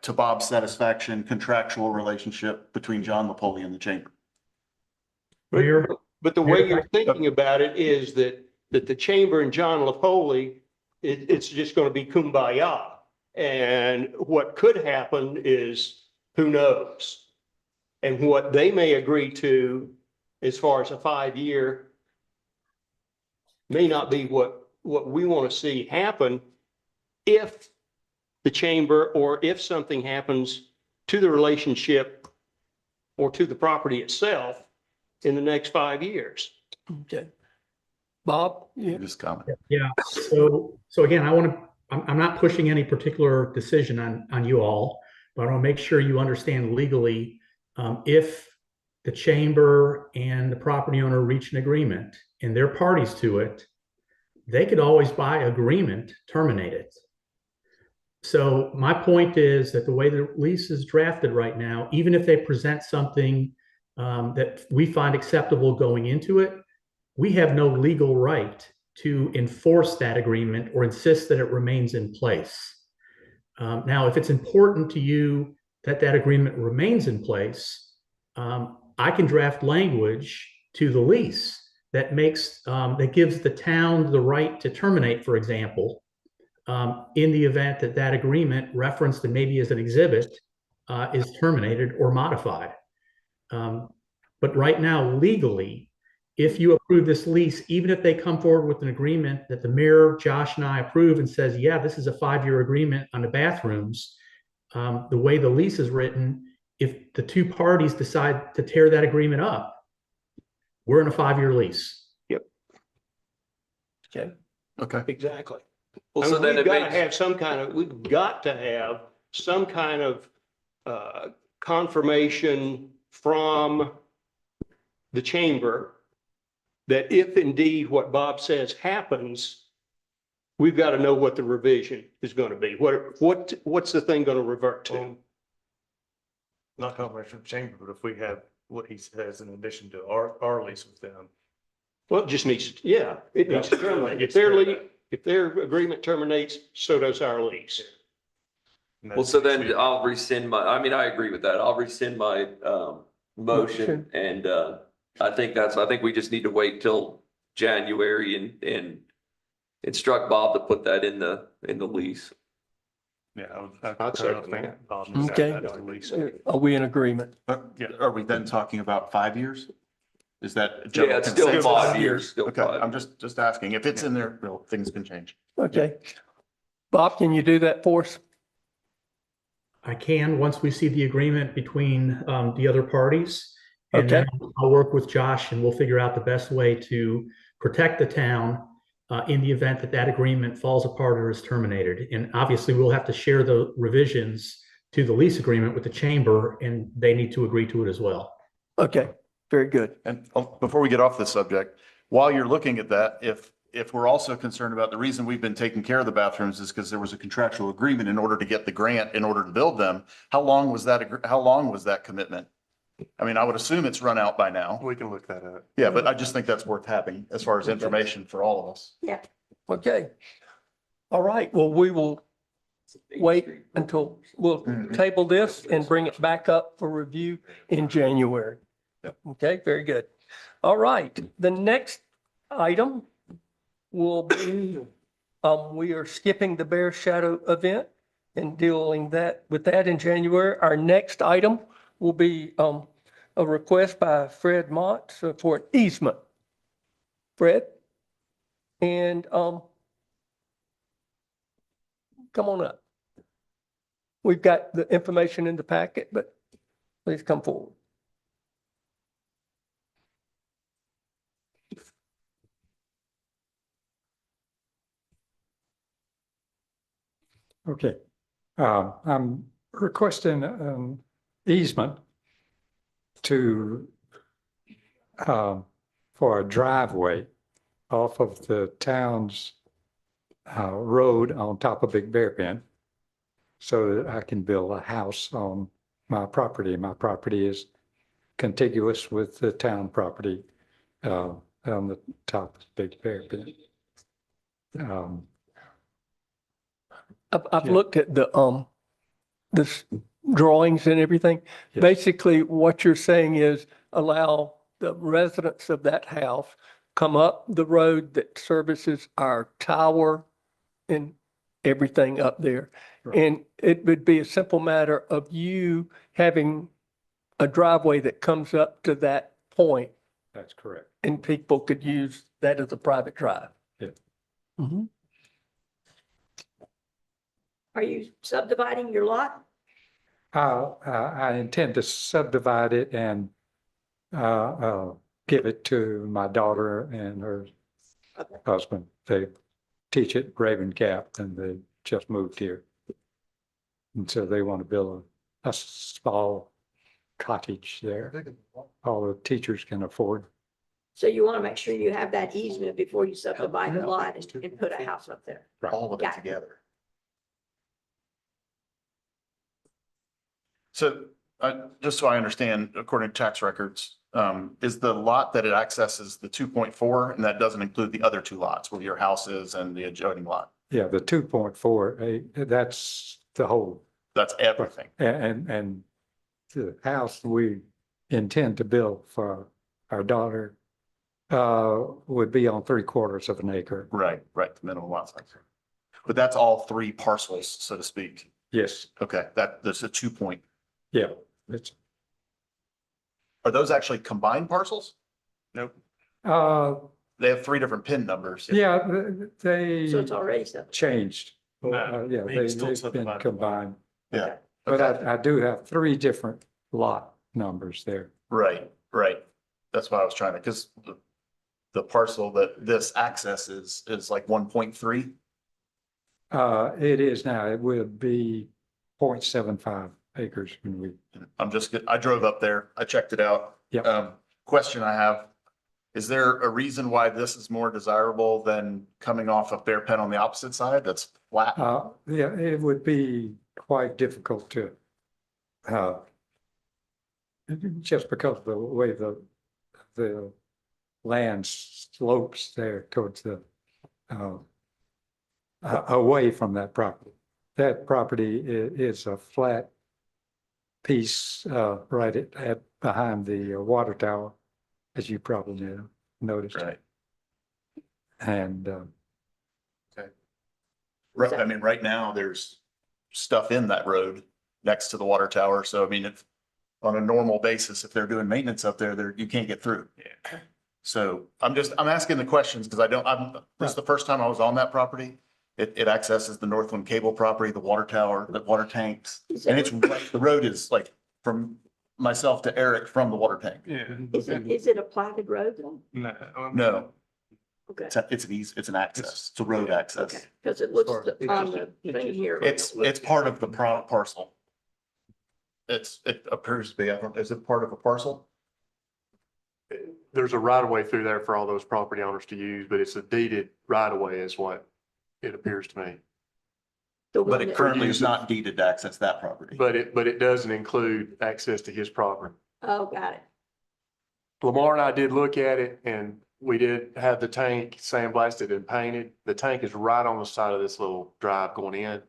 to Bob's satisfaction, contractual relationship between John Lapoli and the chamber. Mayor? But the way you're thinking about it is that the chamber and John Lapoli, it's just going to be kumbaya. And what could happen is, who knows? And what they may agree to as far as a 5-year may not be what we want to see happen if the chamber, or if something happens to the relationship or to the property itself in the next 5 years. Okay. Bob? Yeah. Just comment. Yeah, so again, I'm not pushing any particular decision on you all, but I want to make sure you understand legally, if the chamber and the property owner reach an agreement and they're parties to it, they could always by agreement terminate it. So my point is that the way the lease is drafted right now, even if they present something that we find acceptable going into it, we have no legal right to enforce that agreement or insist that it remains in place. Now, if it's important to you that that agreement remains in place, I can draft language to the lease that makes that gives the town the right to terminate, for example, in the event that that agreement referenced and maybe as an exhibit is terminated or modified. But right now, legally, if you approve this lease, even if they come forward with an agreement that the mayor, Josh, and I approve and says, yeah, this is a 5-year agreement on the bathrooms, the way the lease is written, if the two parties decide to tear that agreement up, we're in a 5-year lease. Okay, Okay. exactly. Well, I so mean, then we've it got to makes, have some kind of, we've got to have some kind of confirmation from the chamber that if indeed what Bob says happens, we've got to know what the revision is going to be. What's the thing going to revert to? Not confirmation from chamber, but if we have what he says in addition to our lease with them. Well, it just needs, yeah, it needs to terminate. If their agreement terminates, so does our lease. And well, that's so what then we- I'll rescind my, I mean, I agree with that. I'll rescind my, motion and, I think we just need to wait till January and instruct Bob to put that in the lease. Yeah. I'd second that. Bob needs to Okay. add that to the lease. Are we in agreement? Yeah, are we then talking about 5 years? Is that? Yeah, it's still consensus? 5 years, still Okay, 5 I'm years. just asking. If it's in there, well, things can change. Okay. Bob, can you do that for us? I can, once we see the agreement between the other parties. And Okay. then I'll work with Josh and we'll figure out the best way to protect the town in the event that that agreement falls apart or is terminated. And obviously, we'll have to share the revisions to the lease agreement with the chamber, and they need to agree to it as well. Okay, very good. And before we get off the subject, while you're looking at that, if we're also concerned about the reason we've been taking care of the bathrooms is because there was a contractual agreement in order to get the grant, in order to build them, how long was that commitment? I mean, I would assume it's run out by now. We can look that up. Yeah, but I just think that's worth having as far as information for all of us. Yeah. Okay. All right, well, we will wait until, we'll table this and bring it back up for review in January. Okay, very good. All right, the next item will be, we are skipping the Bear Shadow event and dealing with that in January. Our next item will be a request by Fred Mott for an easement. Fred? And come on up. We've got the information in the packet, but please come forward. Okay, I'm requesting an easement to, for a driveway off of the town's road on top of Big Bear Pen, so that I can build a house on my property. My property is contiguous with the town property on the top of Big Bear Pen. I've Yeah. looked at the drawings and everything. Yes. Basically, what you're saying is allow the residents of that house come up the road that services our tower and everything up there. Right. And it would be a simple matter of you having a driveway that comes up to that point, That's correct. and people could use that as a private drive. Yeah. Mhm. Are you subdividing your lot? I intend to subdivide it and give it to my daughter and her husband. They teach at Raven Gap and they just moved here. And so they want to build a small cottage there. All the teachers can afford. So you want to make sure you have that easement before you subdivide the lot and put a house up there. All of it Got it. together. So, just so I understand, according to tax records, is the lot that it accesses the 2.4, and that doesn't include the other two lots where your house is and the adjoining lot? Yeah, the 2.4, that's the whole, That's everything. and the house we intend to build for our daughter would be on 3/4 of an acre. Right, the minimum lot size. But that's all three parcels, so to speak. Yes, Okay, that's a 2 point. yeah, it's, Are those actually combined parcels? Nope. They have three different PIN numbers. yeah, they So it's already stuff. changed. No, Yeah, they can still they've been subdivide. combined. Yeah, But okay, I do have three different lot numbers there. right. That's why I was trying to, because the parcel that this accesses is like 1.3. It is now, it would be 0.75 acres when we, I drove up there, I checked it out. Yep. Question I have, is there a reason why this is more desirable than coming off of Bear Pen on the opposite side that's flat? yeah, it would be quite difficult to, just because of the way the land slopes there towards the, away from that property. That property is a flat piece, right at behind the water tower, as you probably noticed. Right. And, Right, I mean, right now, there's stuff in that road next to the water tower, so I mean, if on a normal basis, if they're doing maintenance up there, you can't get through. Yeah. So I'm asking the questions because this is the first time I was on that property. It accesses the Northland Cable property, the water tower, the water tanks, and it's right, the road is like from myself to Eric from the water tank. Yeah. Is it a platted road though? No, Okay, it's an access, it's a road access. okay, because it looks on the thing here. It's part of the parcel. It appears to be, is it part of a parcel? There's a right of way through there for all those property owners to use, but it's a deeded right of way is what it appears to me. The But one it that- currently is not deeded to access that property. But it doesn't include access to his property. Oh, got it. Lamar and I did look at it and we did have the tank sandblasted and painted. The tank is right on the side of this little drive going in.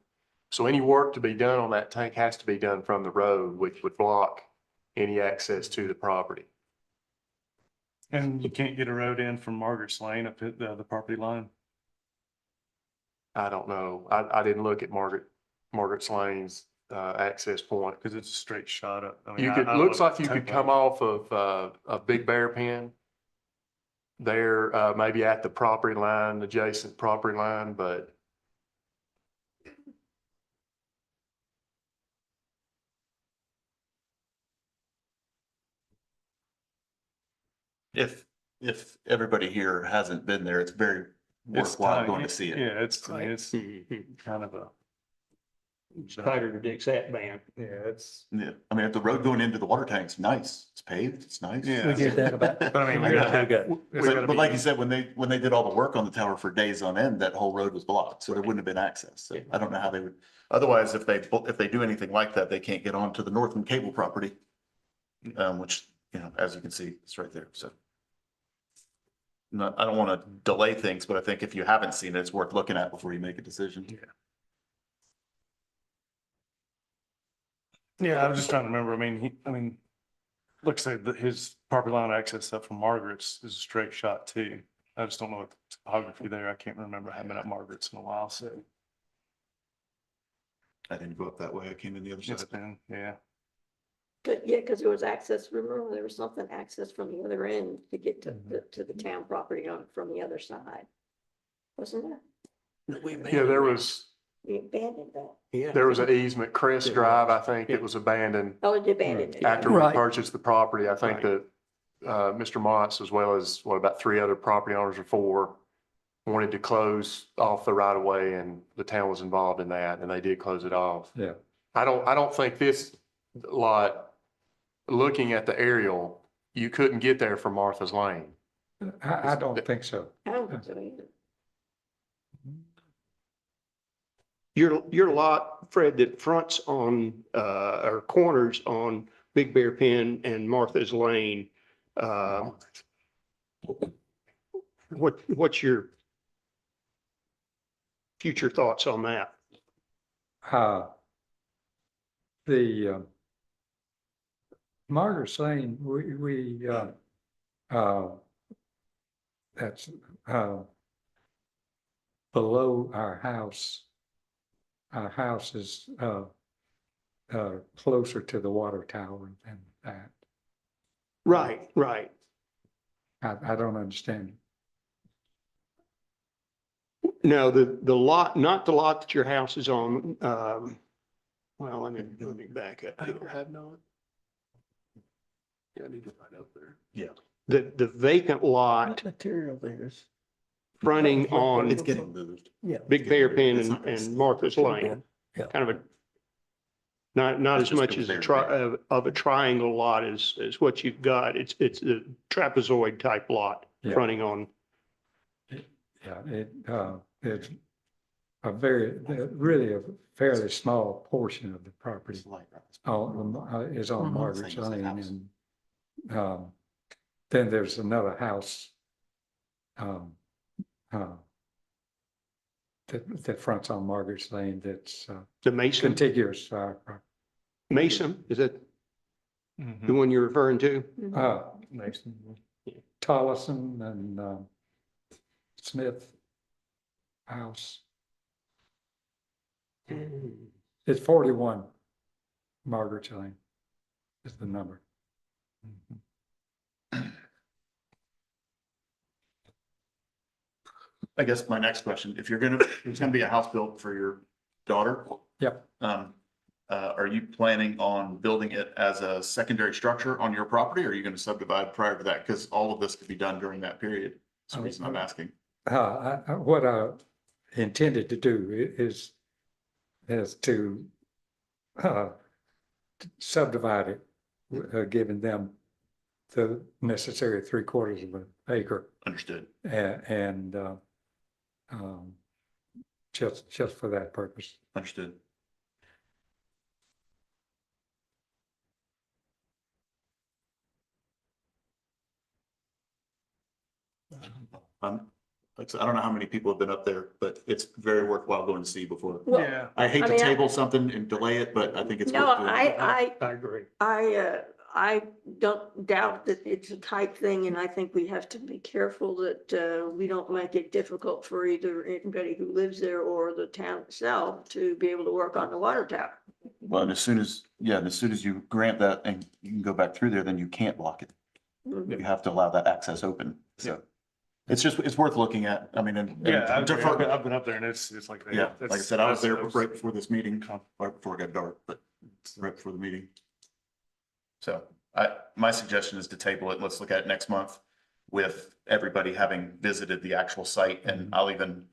So any work to be done on that tank has to be done from the road, which would block any access to the property. And you can't get a road in from Margaret's Lane up at the property line? I don't know. I didn't look at Margaret's Lane's access point. Because it's a straight shot up. I mean, You could, I looks looked like you at could the come off of a Big Bear Pen there, maybe at the property line, adjacent property line, but If everybody here hasn't been there, it's very It's worthwhile tiny. going to see it. Yeah, it's kind of a. Tighter to Dick's hat band. Yeah, it's. Yeah, I mean, if the road going into the water tank's nice, it's paved, it's nice. Yeah. We did that about. But I mean, we a year or gotta two have. ago. it's gotta But like be- you said, when they did all the work on the tower for days on end, that whole road was blocked, so there wouldn't have been access. So I don't know how they would, otherwise, if they do anything like that, they can't get onto the Northland Cable property. Which, as you can see, it's right there, so. I don't want to delay things, but I think if you haven't seen it, it's worth looking at before you make a decision. Yeah, I was just trying to remember. I mean, looks like his property line access up from Margaret's is a straight shot too. I just don't know what the topography there. I can't remember. I haven't been up Margaret's in a while, so I didn't go up that way, I came in the other it's side. been, yeah. Yeah, because there was access, remember, there was something access from the other end to get to the town property on from the other side. Wasn't there? yeah, there was, We abandoned that. Yeah. there was an easement, Crest Drive, I think it was abandoned. Oh, it abandoned it. After we Right. purchased the property, I think Right. that Mr. Mott's, as well as about 3 other property owners or 4, wanted to close off the right of way, and the town was involved in that, and they did close it off. yeah. I don't think this lot, looking at the aerial, you couldn't get there from Martha's Lane. I don't think so. I don't think so either. your lot, Fred, that fronts on, or corners on Big Bear Pen and Martha's Lane, what's your future thoughts on that? The Margaret's Lane, that's below our house. Our house is closer to the water tower than that. Right, right. I don't understand. No, the lot, not the lot that your house is on, well, let me back up here. have not. Yeah, I need to find out there. Yeah. The vacant lot What material there's? fronting on It's getting moved. Yeah. Big Bear Pen It's not gonna and Martha's Lane. Yeah. Kind of a, not as It's just much it was as there. of a triangle lot as what you've got. It's a trapezoid type lot Yeah. fronting on. Yeah, it's a really a fairly small portion of the property is on Margaret's Same as the Lane, house. and then there's another house that fronts on Margaret's Lane that's The Mason, contiguous to our property. Mason, is that Mhm. the one you're referring to? Mason. Tollison and Smith house. It's 41 Margaret's Lane is the number. I guess my next question, if there's gonna be a house built for your daughter. Yep. Are you planning on building it as a secondary structure on your property, or are you gonna subdivide prior to that? Because all of this could be done during that period. That's the reason I'm asking. What I intended to do is to subdivide it, giving them the necessary 3/4 of an acre. Understood. And just for that purpose. Understood. Like I said, I don't know how many people have been up there, but it's very worthwhile going to see before. Well, Yeah. I hate I to mean, table something and delay it, but I think it's no, worth doing. I agree. I don't doubt that it's a tight thing, and I think we have to be careful that we don't make it difficult for either anybody who lives there or the town itself to be able to work on the water tower. Well, and as soon as you grant that and you can go back through there, then you can't block it. Mhm. You have to allow that access open. So it's worth looking at. I mean, and Yeah, I've defer- been up there and it's like. that. Yeah, like I said, I was there That's- right before this meeting, right before it got dark, but right before the meeting. So my suggestion is to table it. Let's look at it next month with everybody having visited the actual site, and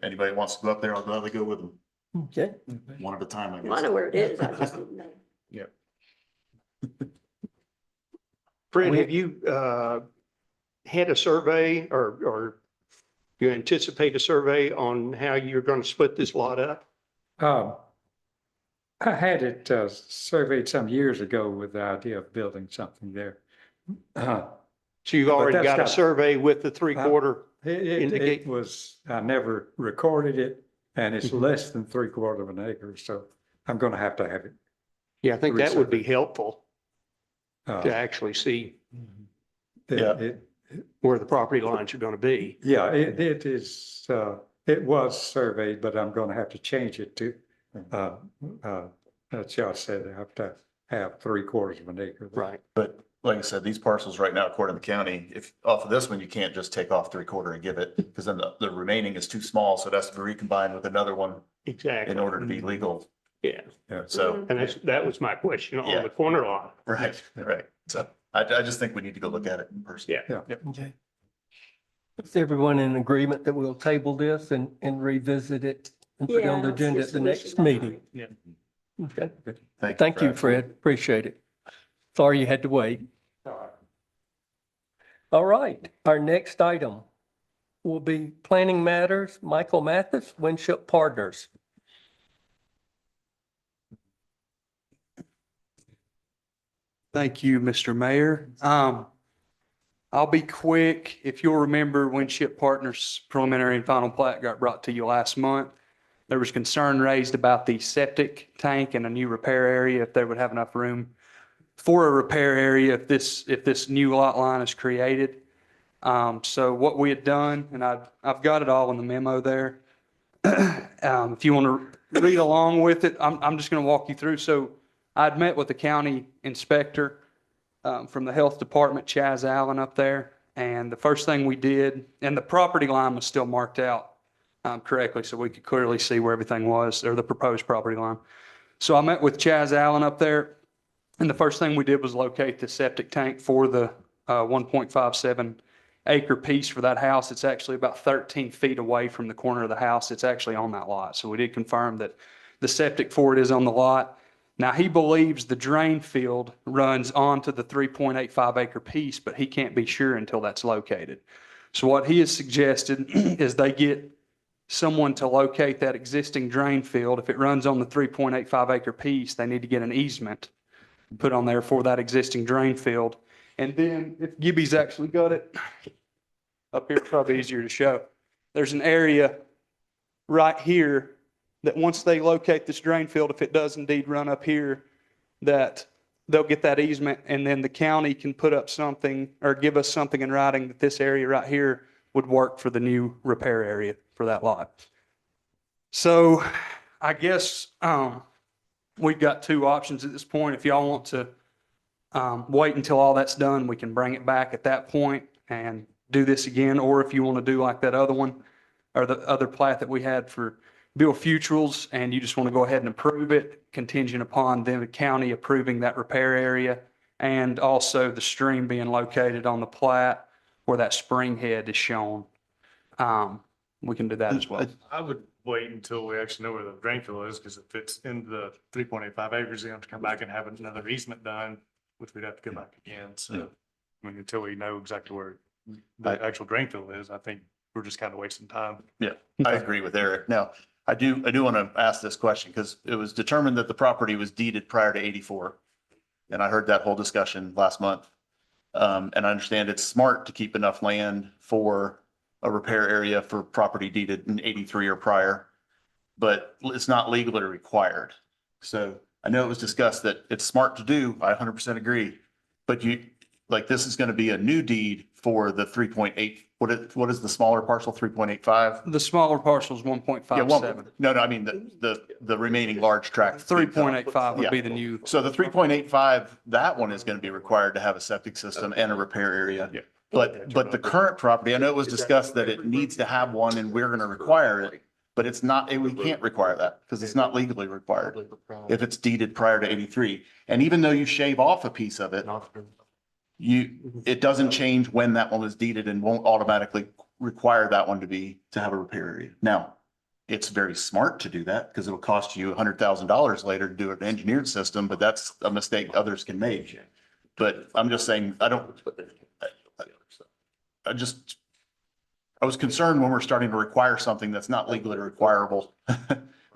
anybody who wants to go up there, I'll gladly go with them, Okay. one at a time, I I guess. know where it is, I just didn't know. Fred, have you had a survey or you anticipate a survey on how you're going to split this lot up? I had it surveyed some years ago with the idea of building something there. So you've But already that's got a got- survey with the 3/4? It was, I never recorded it, and it's less than 3/4 of an acre, so I'm gonna have it. Yeah, I think that would be resurvey. helpful Uh, to actually see it- Yeah. it- where the property lines are going to be. Yeah, it is, it was surveyed, but I'm gonna have to change it to, as Josh said, I have to have 3/4 of an acre. Right. But like I said, these parcels right now, according to the county, if off of this one, you can't just take off 3/4 and give it, because then the remaining is too small, so it has to be recombined with another one Exactly. in order to be legal. Yeah. So, And that was my question Yeah. on the corner lot. right. So I just think we need to go look at it in person. Yeah. Okay. Is everyone in agreement that we'll table this and revisit it and put it on the Yeah, agenda at just the wish next it meeting? Yeah. Okay. Thank Thank you, Fred. Appreciate it. Sorry you had to wait. All right, our next item will be planning matters. Michael Mathis, Winship Partners. Thank you, Mr. Mayor. I'll be quick. If you'll remember, when Ship Partners preliminary and final plat got brought to you last month, there was concern raised about the septic tank and a new repair area, if they would have enough room for a repair area if this new lot line is created. So what we had done, and I've got it all in the memo there. If you want to read along with it, I'm just going to walk you through. So I'd met with the county inspector from the health department, Chaz Allen up there. And the first thing we did, and the property line was still marked out correctly, so we could clearly see where everything was, or the proposed property line. So I met with Chaz Allen up there, and the first thing we did was locate the septic tank for the 1.57 acre piece for that house. It's actually about 13 feet away from the corner of the house. It's actually on that lot. So we did confirm that the septic for it is on the lot. Now, he believes the drain field runs onto the 3.85 acre piece, but he can't be sure until that's located. So what he has suggested is they get someone to locate that existing drain field. If it runs on the 3.85 acre piece, they need to get an easement put on there for that existing drain field. And then if Gibby's actually got it up here, it's probably easier to show. There's an area right here that once they locate this drain field, if it does indeed run up here, that they'll get that easement, and then the county can put up something or give us something in writing that this area right here would work for the new repair area for that lot. So I guess we've got two options at this point. If y'all want to wait until all that's done, we can bring it back at that point and do this again. Or if you want to do like that other one or the other plat that we had for Bill Futurals, and you just want to go ahead and approve it contingent upon then the county approving that repair area and also the stream being located on the plat where that spring head is shown. We can do that as well. I would wait until we actually know where the drain field is, because if it's in the 3.85 acres, you have to come back and have another easement done, which we'd have to go back again. So, I mean, until we know exactly where the actual drain field is, I think we're just kind of wasting time. Yeah, I agree with Eric. Now, I do want to ask this question because it was determined that the property was deeded prior to 84. And I heard that whole discussion last month. And I understand it's smart to keep enough land for a repair area for property deeded in 83 or prior, but it's not legally required. So I know it was discussed that it's smart to do. I 100% agree. But this is going to be a new deed for the 3.8. What is the smaller parcel, 3.85? The smaller parcel is 1.57. No, I mean, the remaining large tract. 3.85 would be the new. So the 3.85, that one is going to be required to have a septic system and a repair area. Yeah. But the current property, I know it was discussed that it needs to have one and we're going to require it, but it's not, we can't require that because it's not legally required if it's deeded prior to 83. And even though you shave off a piece of it, it doesn't change when that one was deeded and won't automatically require that one to have a repair area. Now, it's very smart to do that because it'll cost you $100,000 later to do an engineered system, but that's a mistake others can make. But I'm just saying, I was concerned when we're starting to require something that's not legally requirable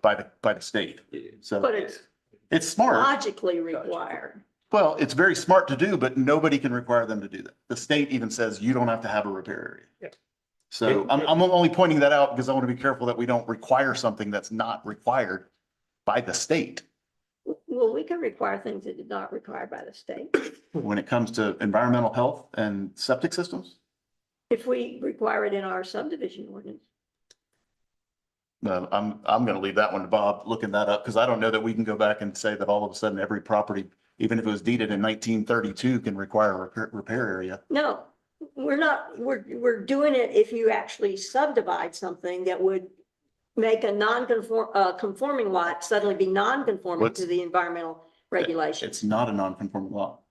by the state. So But it's smart. logically required. Well, it's very smart to do, but nobody can require them to do that. The state even says you don't have to have a repair area. Yeah. So I'm only pointing that out because I want to be careful that we don't require something that's not required by the state. Well, we can require things that are not required by the state. When it comes to environmental health and septic systems. If we require it in our subdivision ordinance. No, I'm going to leave that one to Bob looking that up because I don't know that we can go back and say that all of a sudden every property, even if it was deeded in 1932, can require a repair area. No, we're not, we're doing it if you actually subdivide something that would make a conforming lot suddenly be non-conforming to the environmental regulations. It's not a non-conforming lot.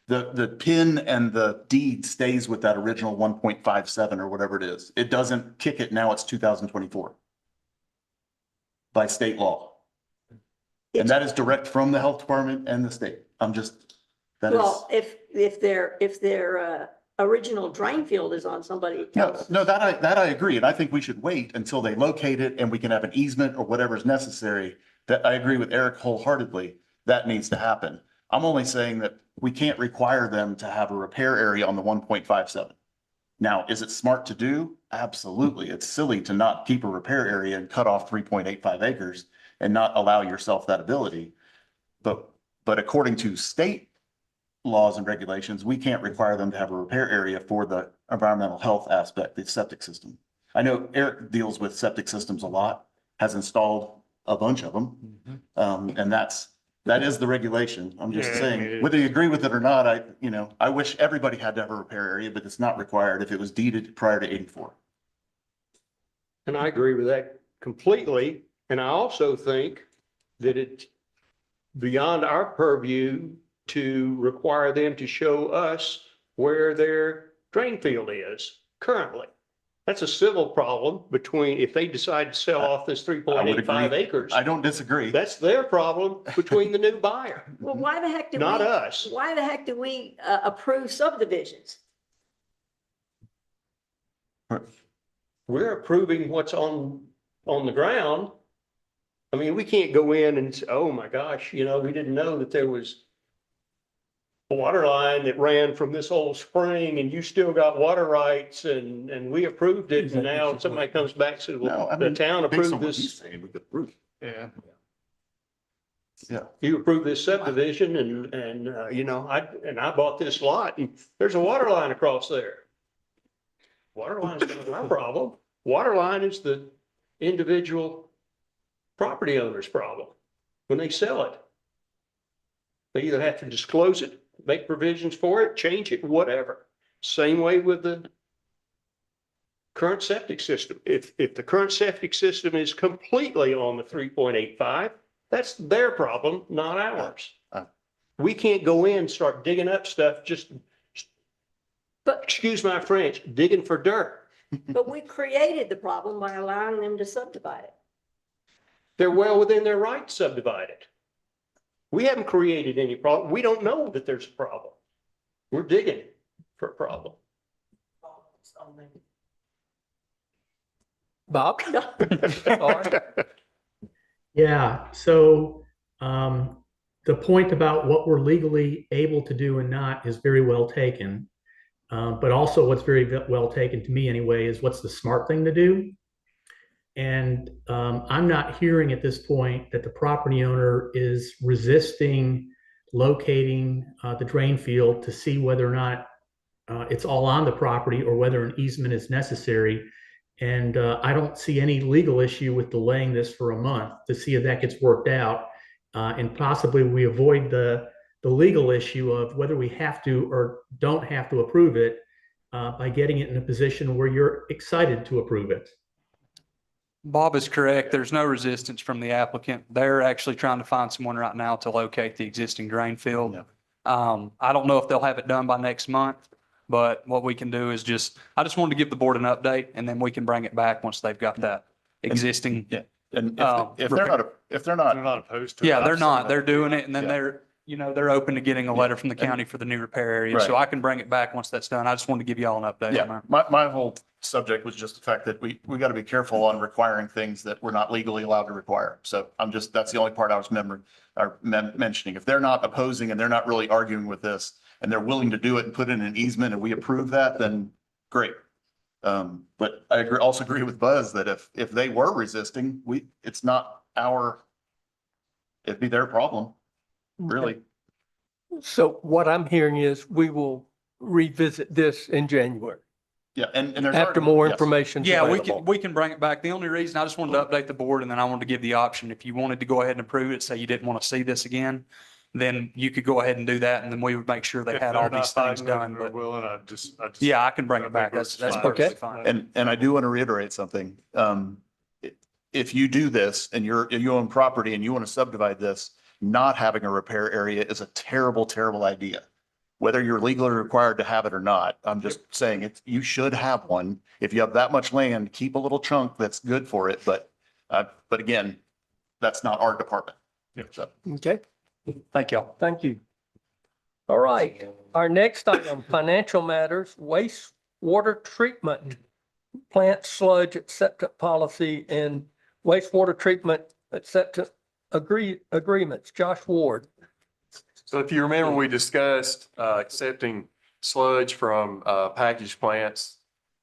The PIN and the deed stays with that original 1.57 or whatever it is. It doesn't kick it. Now it's 2024 by state law. And that is direct from the health department and the state. Well, if their original drain field is on somebody else. No, that I agree. And I think we should wait until they locate it and we can have an easement or whatever is necessary. That I agree with Eric wholeheartedly. That needs to happen. I'm only saying that we can't require them to have a repair area on the 1.57. Now, is it smart to do? Absolutely. It's silly to not keep a repair area and cut off 3.85 acres and not allow yourself that ability. But according to state laws and regulations, we can't require them to have a repair area for the environmental health aspect, the septic system. I know Eric deals with septic systems a lot, has installed a bunch of them. And that is the regulation. I'm just Yeah, saying, whether you agree with it or not, I wish everybody had to have a repair area, but it's not required if it was deeded prior to 84. And I agree with that completely. And I also think that it's beyond our purview to require them to show us where their drain field is currently. That's a civil problem between, if they decide to sell off this 3.85 acres. I don't disagree. That's their problem between the new buyer, Well, why the heck do we? not us. Why the heck do we approve subdivisions? We're approving what's on the ground. I mean, we can't go in and say, oh my gosh, we didn't know that there was a water line that ran from this old spring and you still got water rights and we approved it. And now somebody comes back and says, well, the town approved this. Yeah. Yeah. You approved this subdivision and I bought this lot and there's a water line across there. Water line is not my problem. Water line is the individual property owner's problem when they sell it. They either have to disclose it, make provisions for it, change it, whatever. Same way with the current septic system. If the current septic system is completely on the 3.85, that's their problem, not ours. We can't go in and start digging up stuff, excuse my French, digging for dirt. But we created the problem by allowing them to subdivide it. They're well within their right to subdivide it. We haven't created any problem. We don't know that there's a problem. We're digging for a problem. Bob? Yeah, so the point about what we're legally able to do and not is very well taken. But also what's very well taken to me anyway is what's the smart thing to do. And I'm not hearing at this point that the property owner is resisting locating the drain field to see whether or not it's all on the property or whether an easement is necessary. And I don't see any legal issue with delaying this for a month to see if that gets worked out. And possibly we avoid the legal issue of whether we have to or don't have to approve it by getting it in a position where you're excited to approve it. Bob is correct. There's no resistance from the applicant. They're actually trying to find someone right now to locate the existing drain field. I don't know if they'll have it done by next month, but what we can do is I just wanted to give the board an update and then we can bring it back once they've got that existing. Yeah. And if they're not opposed to it. Yeah, they're not. They're doing it and then they're open to getting a letter from the county for the new repair area. So I can bring it back once that's done. I just wanted to give you all an update. Yeah, my whole subject was just the fact that we got to be careful on requiring things that we're not legally allowed to require. So that's the only part I was mentioning. If they're not opposing and they're not really arguing with this and they're willing to do it and put in an easement and we approve that, then great. But I also agree with Buzz that if they were resisting, it'd be their problem, really. So what I'm hearing is we will revisit this in January. Yeah, and there's after more information. Yeah, we can bring it back. The only reason I just wanted to update the board and then I wanted to give the option, if you wanted to go ahead and approve it, say you didn't want to see this again, then you could go ahead and do that and then we would make sure they had all these things done. But yeah, I can bring it back. That's perfectly fine. And I do want to reiterate something. If you do this and you own property and you want to subdivide this, not having a repair area is a terrible, terrible idea. Whether you're legally required to have it or not, I'm just saying you should have one. If you have that much land, keep a little chunk that's good for it. But again, that's not our department. So. Okay. Thank y'all. Thank you. All right. Our next item, financial matters, wastewater treatment, plant sludge acceptance policy and wastewater treatment acceptance agreements. Josh Ward. So if you remember, we discussed accepting sludge from packaged plants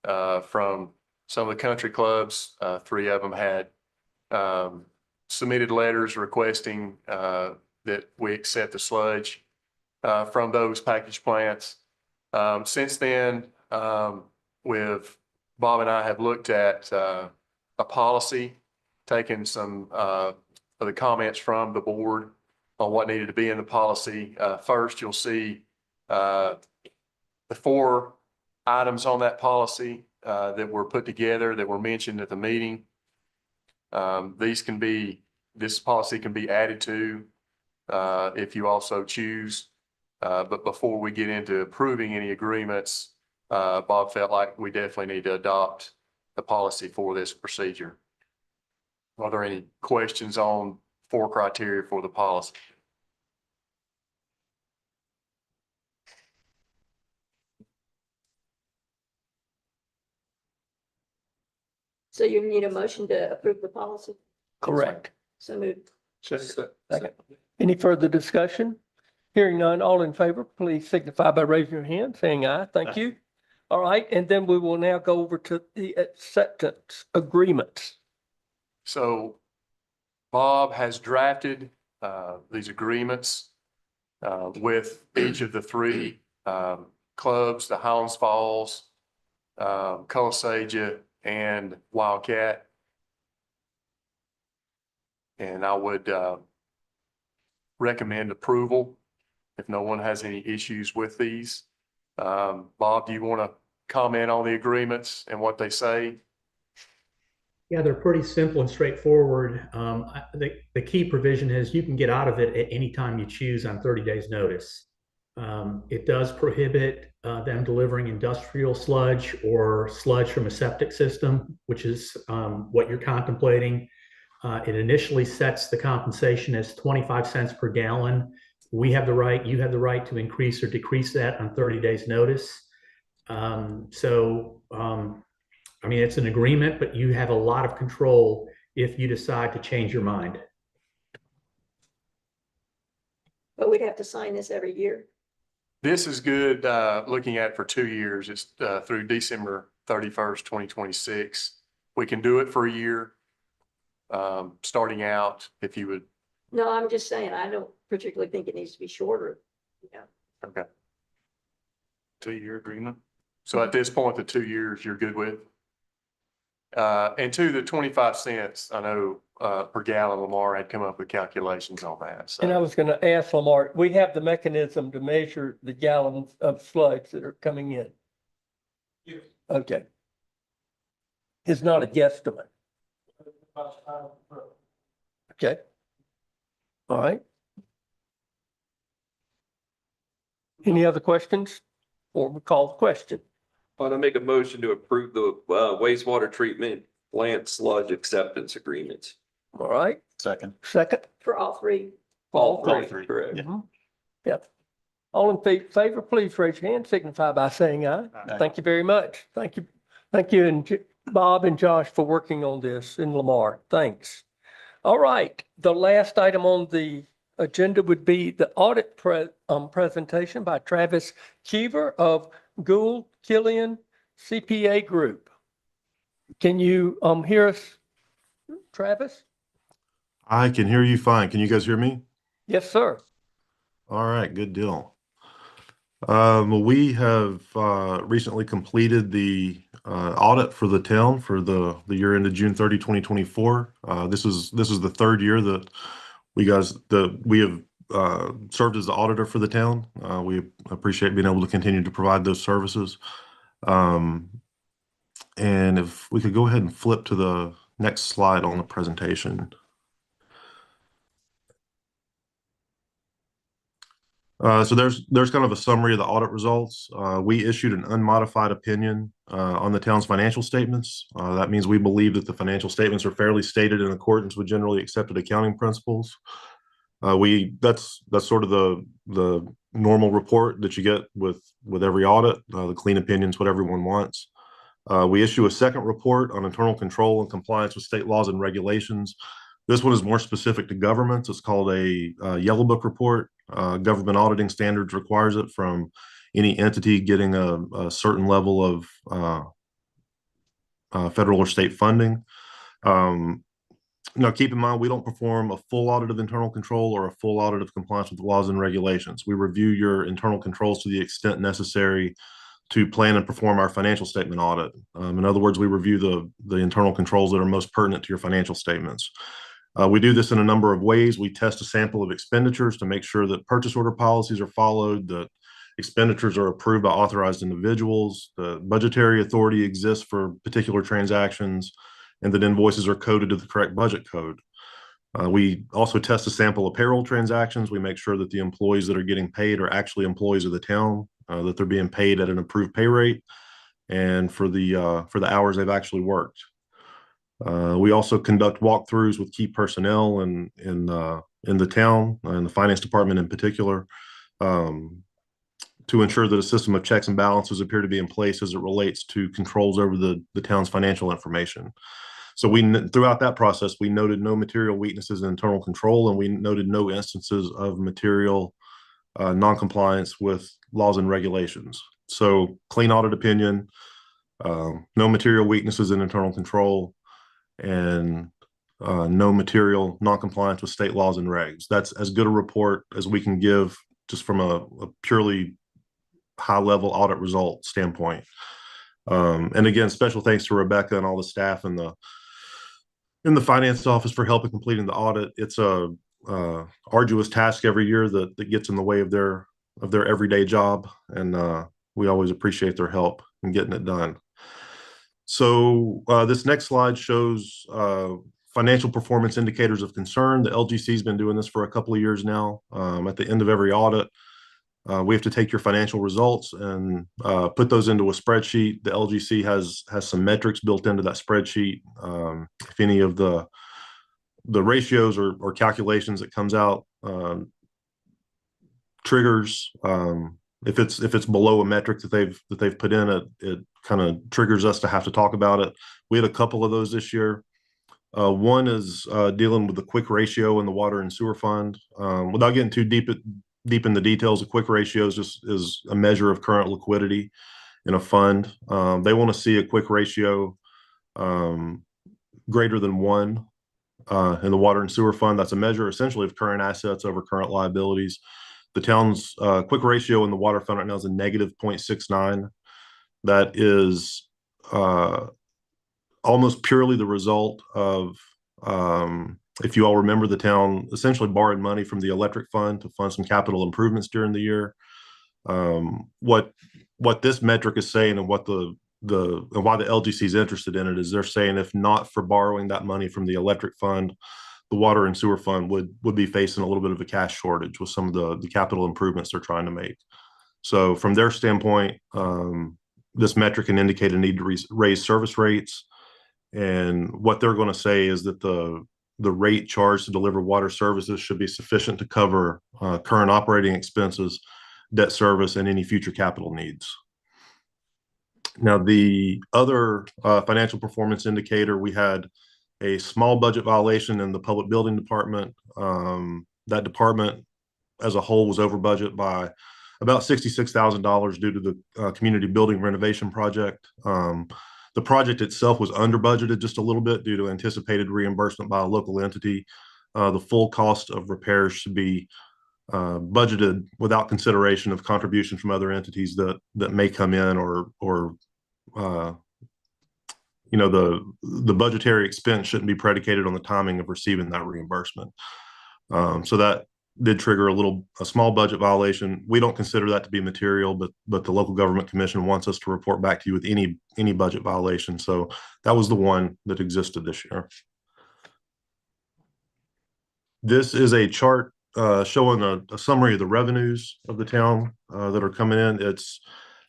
from some of the country clubs. 3 of them had submitted letters requesting that we accept the sludge from those packaged plants. Since then, with Bob and I have looked at a policy, taken some of the comments from the board on what needed to be in the policy. First, you'll see the 4 items on that policy that were put together that were mentioned at the meeting. This policy can be added to if you also choose. But before we get into approving any agreements, Bob felt like we definitely need to adopt the policy for this procedure. Are there any questions on 4 criteria for the policy? So you need a motion to approve the policy? Correct. So moved. Second. Any further discussion? Hearing none, all in favor, please signify by raising your hand, saying aye. Thank you. All right, and then we will now go over to the acceptance agreements. So Bob has drafted these agreements with each of the 3 clubs, the Highlands Falls, Colossagia, and Wildcat. And I would recommend approval if no one has any issues with these. Bob, do you want to comment on the agreements and what they say? Yeah, they're pretty simple and straightforward. The key provision is you can get out of it at any time you choose on 30 days notice. It does prohibit them delivering industrial sludge or sludge from a septic system, which is what you're contemplating. It initially sets the compensation as 25 cents per gallon. You have the right to increase or decrease that on 30 days notice. I mean, it's an agreement, but you have a lot of control if you decide to change your mind. But we'd have to sign this every year. This is good, looking at for 2 years. It's through December 31st, 2026. We can do it for a year, starting out, if you would. No, I'm just saying, I don't particularly think it needs to be shorter. Yeah. Okay. 2-year agreement. So at this point, the 2 years you're good with? And to the 25 cents, I know per gallon, Lamar had come up with calculations on that. So. And I was going to ask Lamar, we have the mechanism to measure the gallons of sludge that are coming in. Yes. Okay. It's not a guesstimate. Okay. All right. Any other questions? Or we call the question. I want to make a motion to approve the wastewater treatment plant sludge acceptance agreements. All right. Second. Second. For all 3. All three, correct. Yeah. Yep. All in favor, please raise your hand, signify by saying aye. Aye. Thank you very much. Thank you. Thank you, and Bob and Josh for working on this in Lamar. Thanks. All right. The last item on the agenda would be the audit presentation by Travis Cheever of Gould Killian CPA Group. Can you hear us, Travis? I can hear you fine. Can you guys hear me? Yes, sir. All right, good deal. We have recently completed the audit for the town for the year ended June 30, 2024. This is the 3rd year that we have served as the auditor for the town. We appreciate being able to continue to provide those services. And if we could go ahead and flip to the next slide on the presentation. So there's kind of a summary of the audit results. We issued an unmodified opinion on the town's financial statements. That means we believe that the financial statements are fairly stated in accordance with generally accepted accounting principles. That's sort of the normal report that you get with every audit, the clean opinions, what everyone wants. We issue a second report on internal control and compliance with state laws and regulations. This one is more specific to governments. It's called a Yellow Book report. Government auditing standards requires it from any entity getting a certain level of federal or state funding. Now, keep in mind, we don't perform a full audit of internal control or a full audit of compliance with the laws and regulations. We review your internal controls to the extent necessary to plan and perform our financial statement audit. In other words, we review the internal controls that are most pertinent to your financial statements. We do this in a number of ways. We test a sample of expenditures to make sure that purchase order policies are followed, that expenditures are approved by authorized individuals, the budgetary authority exists for particular transactions, and that invoices are coded to the correct budget code. We also test a sample of payroll transactions. We make sure that the employees that are getting paid are actually employees of the town, that they're being paid at an approved pay rate, and for the hours they've actually worked. We also conduct walkthroughs with key personnel in the town, in the finance department in particular, to ensure that a system of checks and balances appear to be in place as it relates to controls over the town's financial information. So throughout that process, we noted no material weaknesses in internal control, and we noted no instances of material noncompliance with laws and regulations. So clean audit opinion, no material weaknesses in internal control, and no material noncompliance with state laws and regs. That's as good a report as we can give just from a purely high-level audit result standpoint. And again, special thanks to Rebecca and all the staff in the finance office for helping completing the audit. It's a arduous task every year that gets in the way of their everyday job, and we always appreciate their help in getting it done. So this next slide shows financial performance indicators of concern. The LGC has been doing this for a couple of years now. At the end of every audit, we have to take your financial results and put those into a spreadsheet. The LGC has some metrics built into that spreadsheet. If any of the ratios or calculations that comes out triggers, if it's below a metric that they've put in, it kind of triggers us to have to talk about it. We had a couple of those this year. One is dealing with the quick ratio in the water and sewer fund. Without getting too deep in the details, a quick ratio is a measure of current liquidity in a fund. They want to see a quick ratio greater than 1 in the water and sewer fund. That's a measure essentially of current assets over current liabilities. The town's quick ratio in the water fund right now is a negative 0.69. That is almost purely the result of, if you all remember, the town essentially borrowed money from the electric fund to fund some capital improvements during the year. What this metric is saying, and what and why the LGC is interested in it, is they're saying if not for borrowing that money from the electric fund, the water and sewer fund would be facing a little bit of a cash shortage with some of the capital improvements they're trying to make. So from their standpoint, this metric can indicate a need to raise service rates. And what they're going to say is that the rate charged to deliver water services should be sufficient to cover current operating expenses, debt service, and any future capital needs. Now, the other financial performance indicator, we had a small budget violation in the public building department. That department as a whole was over budget by about $66,000 due to the community building renovation project. The project itself was under budgeted just a little bit due to anticipated reimbursement by a local entity. The full cost of repairs should be budgeted without consideration of contribution from other entities that may come in, or the budgetary expense shouldn't be predicated on the timing of receiving that reimbursement. So that did trigger a small budget violation. We don't consider that to be material, but the local government commission wants us to report back to you with any budget violation. So that was the one that existed this year. This is a chart showing a summary of the revenues of the town that are coming in. It's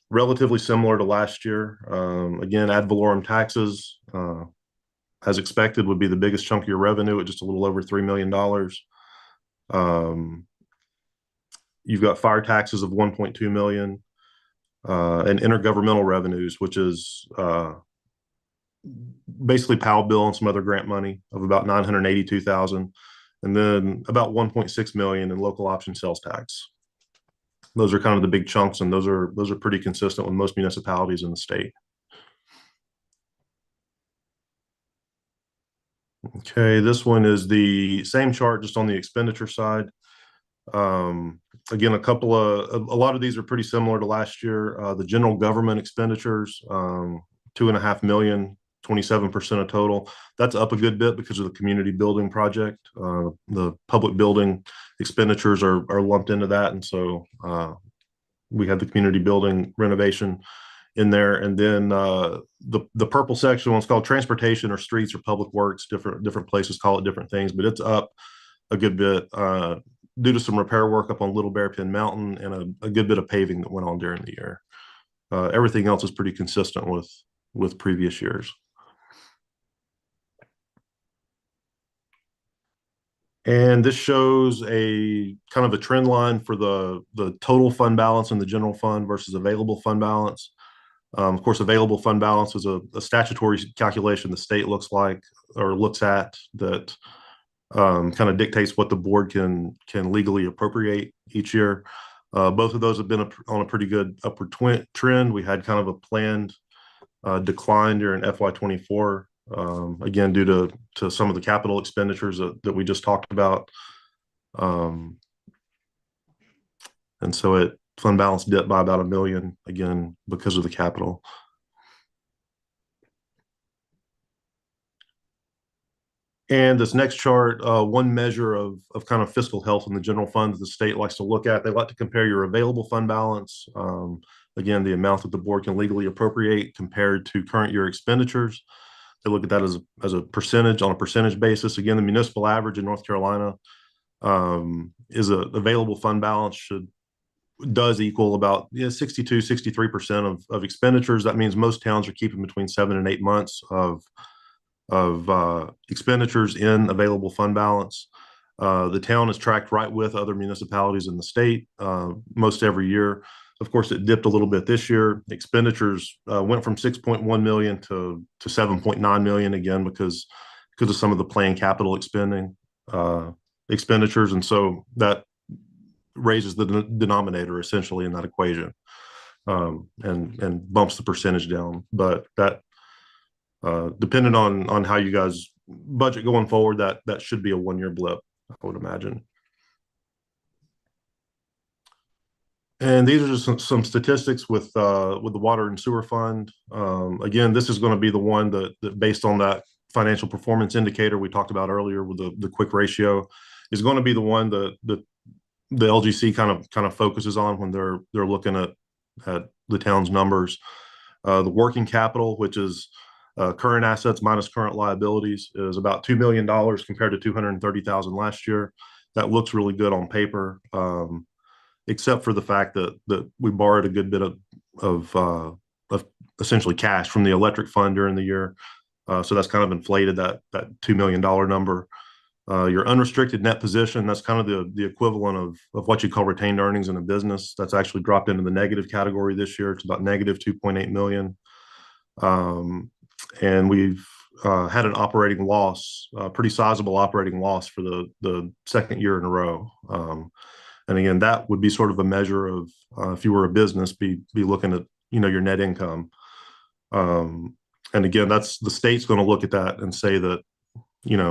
relatively similar to last year. Again, ad valorem taxes, as expected, would be the biggest chunk of your revenue at just a little over $3 million. You've got fire taxes of $1.2 million, and intergovernmental revenues, which is basically POW bill and some other grant money, of about $982,000. and then about 1.6 million in local option sales tax. Those are kind of the big chunks, and those are pretty consistent with most municipalities in the state. Okay, this one is the same chart, just on the expenditure side. Again, a lot of these are pretty similar to last year. The general government expenditures, 2.5 million, 27% of total. That's up a good bit because of the community building project. The public building expenditures are lumped into that, and so we had the community building renovation in there. And then the purple section, one's called transportation or streets or public works. Different places call it different things, but it's up a good bit due to some repair work up on Little Bearpin Mountain and a good bit of paving that went on during the year. Everything else is pretty consistent with previous years. And this shows a kind of a trend line for the total fund balance in the general fund versus available fund balance. Of course, available fund balance is a statutory calculation the state looks at that kind of dictates what the board can legally appropriate each year. Both of those have been on a pretty good upward trend. We had kind of a planned decline during FY24, again, due to some of the capital expenditures that we just talked about. And so fund balance dipped by about $1 million, again, because of the capital. And this next chart, one measure of kind of fiscal health in the general fund that the state likes to look at. They like to compare your available fund balance, again, the amount that the board can legally appropriate compared to current year expenditures. They look at that as a percentage, on a percentage basis. Again, the municipal average in North Carolina is a available fund balance does equal about 62, 63% of expenditures. That means most towns are keeping between 7 and 8 months of expenditures in available fund balance. The town is tracked right with other municipalities in the state most every year. Of course, it dipped a little bit this year. Expenditures went from 6.1 million to 7.9 million, again because of some of the planned capital expenditures, and so that raises the denominator essentially in that equation, and bumps the percentage down. But that, depending on how you guys budget going forward, that should be a one-year blip, I would imagine. And these are just some statistics with the water and sewer fund. Again, this is going to be the one that based on that financial performance indicator we talked about earlier with the quick ratio, is going to be the one that the LGC kind of focuses on when they're looking at the town's numbers. The working capital, which is current assets minus current liabilities, is about $2 million compared to $230,000 last year. That looks really good on paper, except for the fact that we borrowed a good bit of essentially cash from the electric fund during the year. So that's kind of inflated that $2 million number. Your unrestricted net position, that's kind of the equivalent of what you call retained earnings in a business. That's actually dropped into the negative category this year. It's about negative 2.8 million. And we've had an operating loss, a pretty sizable operating loss for the second year in a row. And again, that would be sort of a measure of if you were a business, be looking at your net income. And again, that's the state's going to look at that and say that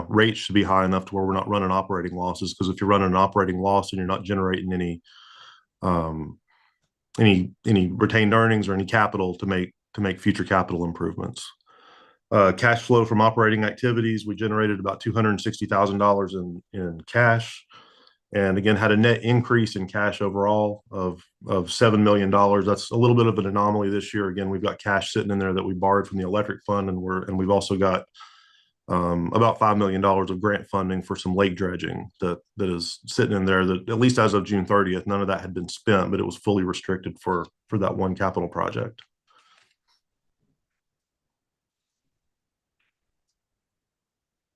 rates should be high enough to where we're not running operating losses. Because if you're running an operating loss and you're not generating any retained earnings or any capital to make future capital improvements. Cash flow from operating activities, we generated about $260,000 in cash, and again had a net increase in cash overall of $7 million. That's a little bit of an anomaly this year. Again, we've got cash sitting in there that we borrowed from the electric fund, and we've also got about $5 million of grant funding for some lake dredging that is sitting in there that, at least as of June 30th, none of that had been spent, but it was fully restricted for that one capital project.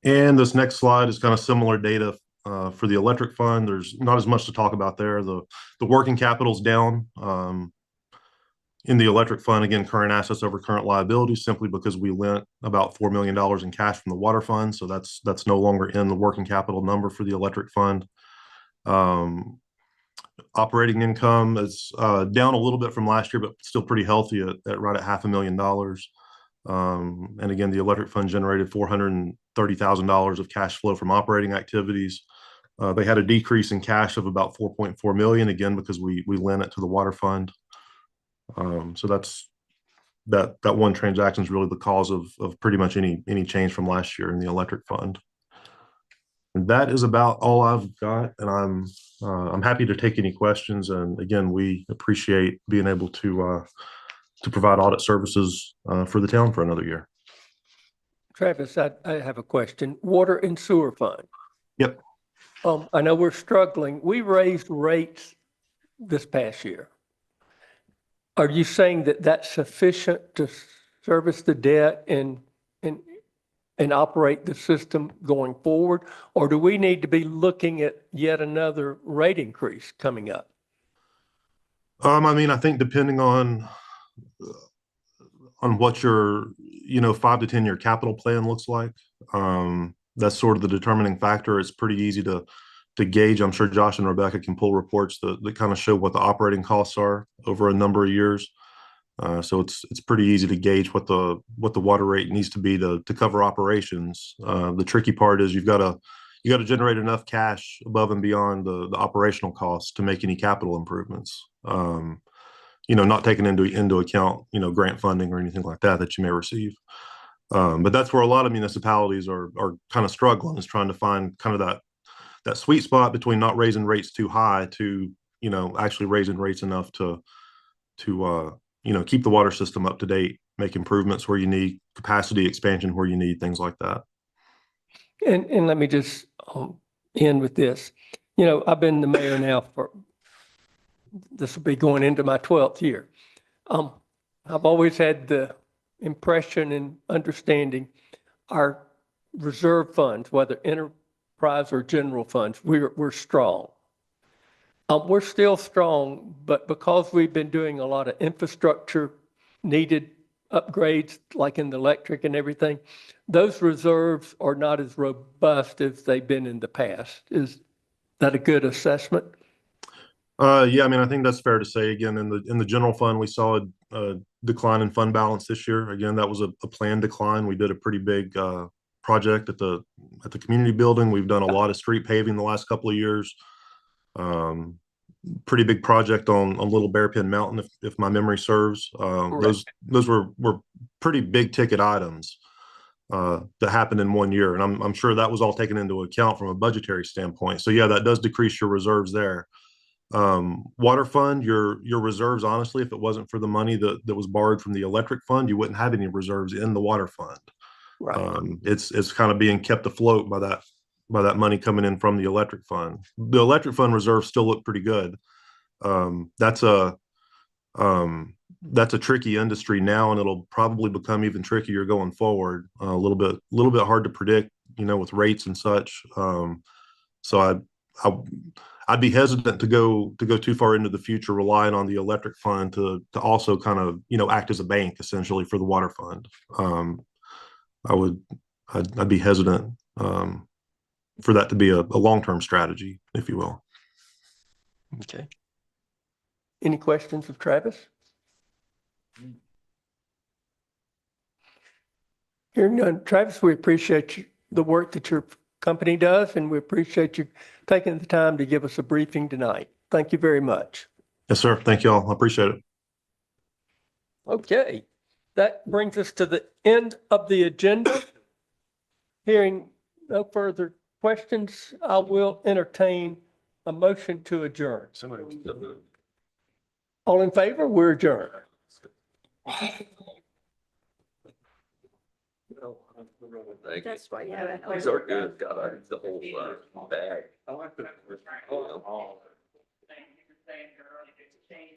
And this next slide is kind of similar data for the electric fund. There's not as much to talk about there. The working capital's down. In the electric fund, again, current assets over current liabilities, simply because we lent about $4 million in cash from the water fund. So that's no longer in the working capital number for the electric fund. Operating income is down a little bit from last year, but still pretty healthy at right at $500,000. And again, the electric fund generated $430,000 of cash flow from operating activities. They had a decrease in cash of about 4.4 million, again, because we lent it to the water fund. So that one transaction is really the cause of pretty much any change from last year in the electric fund. And that is about all I've got, and I'm happy to take any questions. And again, we appreciate being able to provide audit services for the town for another year. Travis, I have a question. Water and sewer fund. Yep. I know we're struggling. We raised rates this past year. Are you saying that that's sufficient to service the debt and operate the system going forward? Or do we need to be looking at yet another rate increase coming up? I mean, I think depending on what your 5 to 10 year capital plan looks like, that's sort of the determining factor. It's pretty easy to gauge. I'm sure Josh and Rebecca can pull reports that kind of show what the operating costs are over a number of years. So it's pretty easy to gauge what the water rate needs to be to cover operations. The tricky part is you got to generate enough cash above and beyond the operational costs to make any capital improvements. Not taking into account grant funding or anything like that you may receive. But that's where a lot of municipalities are kind of struggling, is trying to find kind of that sweet spot between not raising rates too high to actually raising rates enough to keep the water system up to date, make improvements where you need, capacity expansion where you need, things like that. And let me just end with this. I've been the mayor now this will be going into my 12th year. I've always had the impression and understanding our reserve funds, whether enterprise or general funds, we're strong. We're still strong, but because we've been doing a lot of infrastructure needed upgrades, like in the electric and everything, those reserves are not as robust as they've been in the past. Is that a good assessment? Yeah, I mean, I think that's fair to say. Again, in the general fund, we saw a decline in fund balance this year. Again, that was a planned decline. We did a pretty big project at the community building. We've done a lot of street paving the last couple of years. Pretty big project on Little Bearpin Mountain, if my memory serves. Those were pretty big ticket items that happened in one year, and I'm sure that was all taken into account from a budgetary standpoint. So yeah, that does decrease your reserves there. Water fund, your reserves, honestly, if it wasn't for the money that was borrowed from the electric fund, you wouldn't have any reserves in the water fund. Right. It's kind of being kept afloat by that money coming in from the electric fund. The electric fund reserves still look pretty good. That's a tricky industry now, and it'll probably become even trickier going forward. A little bit hard to predict, with rates and such. So I'd be hesitant to go too far into the future, relying on the electric fund to also kind of act as a bank essentially for the water fund. I'd be hesitant for that to be a long-term strategy, if you will. Okay. Any questions of Travis? Hearing none. Travis, we appreciate the work that your company does, and we appreciate you taking the time to give us a briefing tonight. Thank you very much. Yes, sir. Thank you all. I appreciate it. Okay, that brings us to the end of the agenda. Hearing no further questions, I will entertain a motion to adjourn. All in favor? We're adjourned. That's why you have it. These are good. God, I the whole bag. I like the.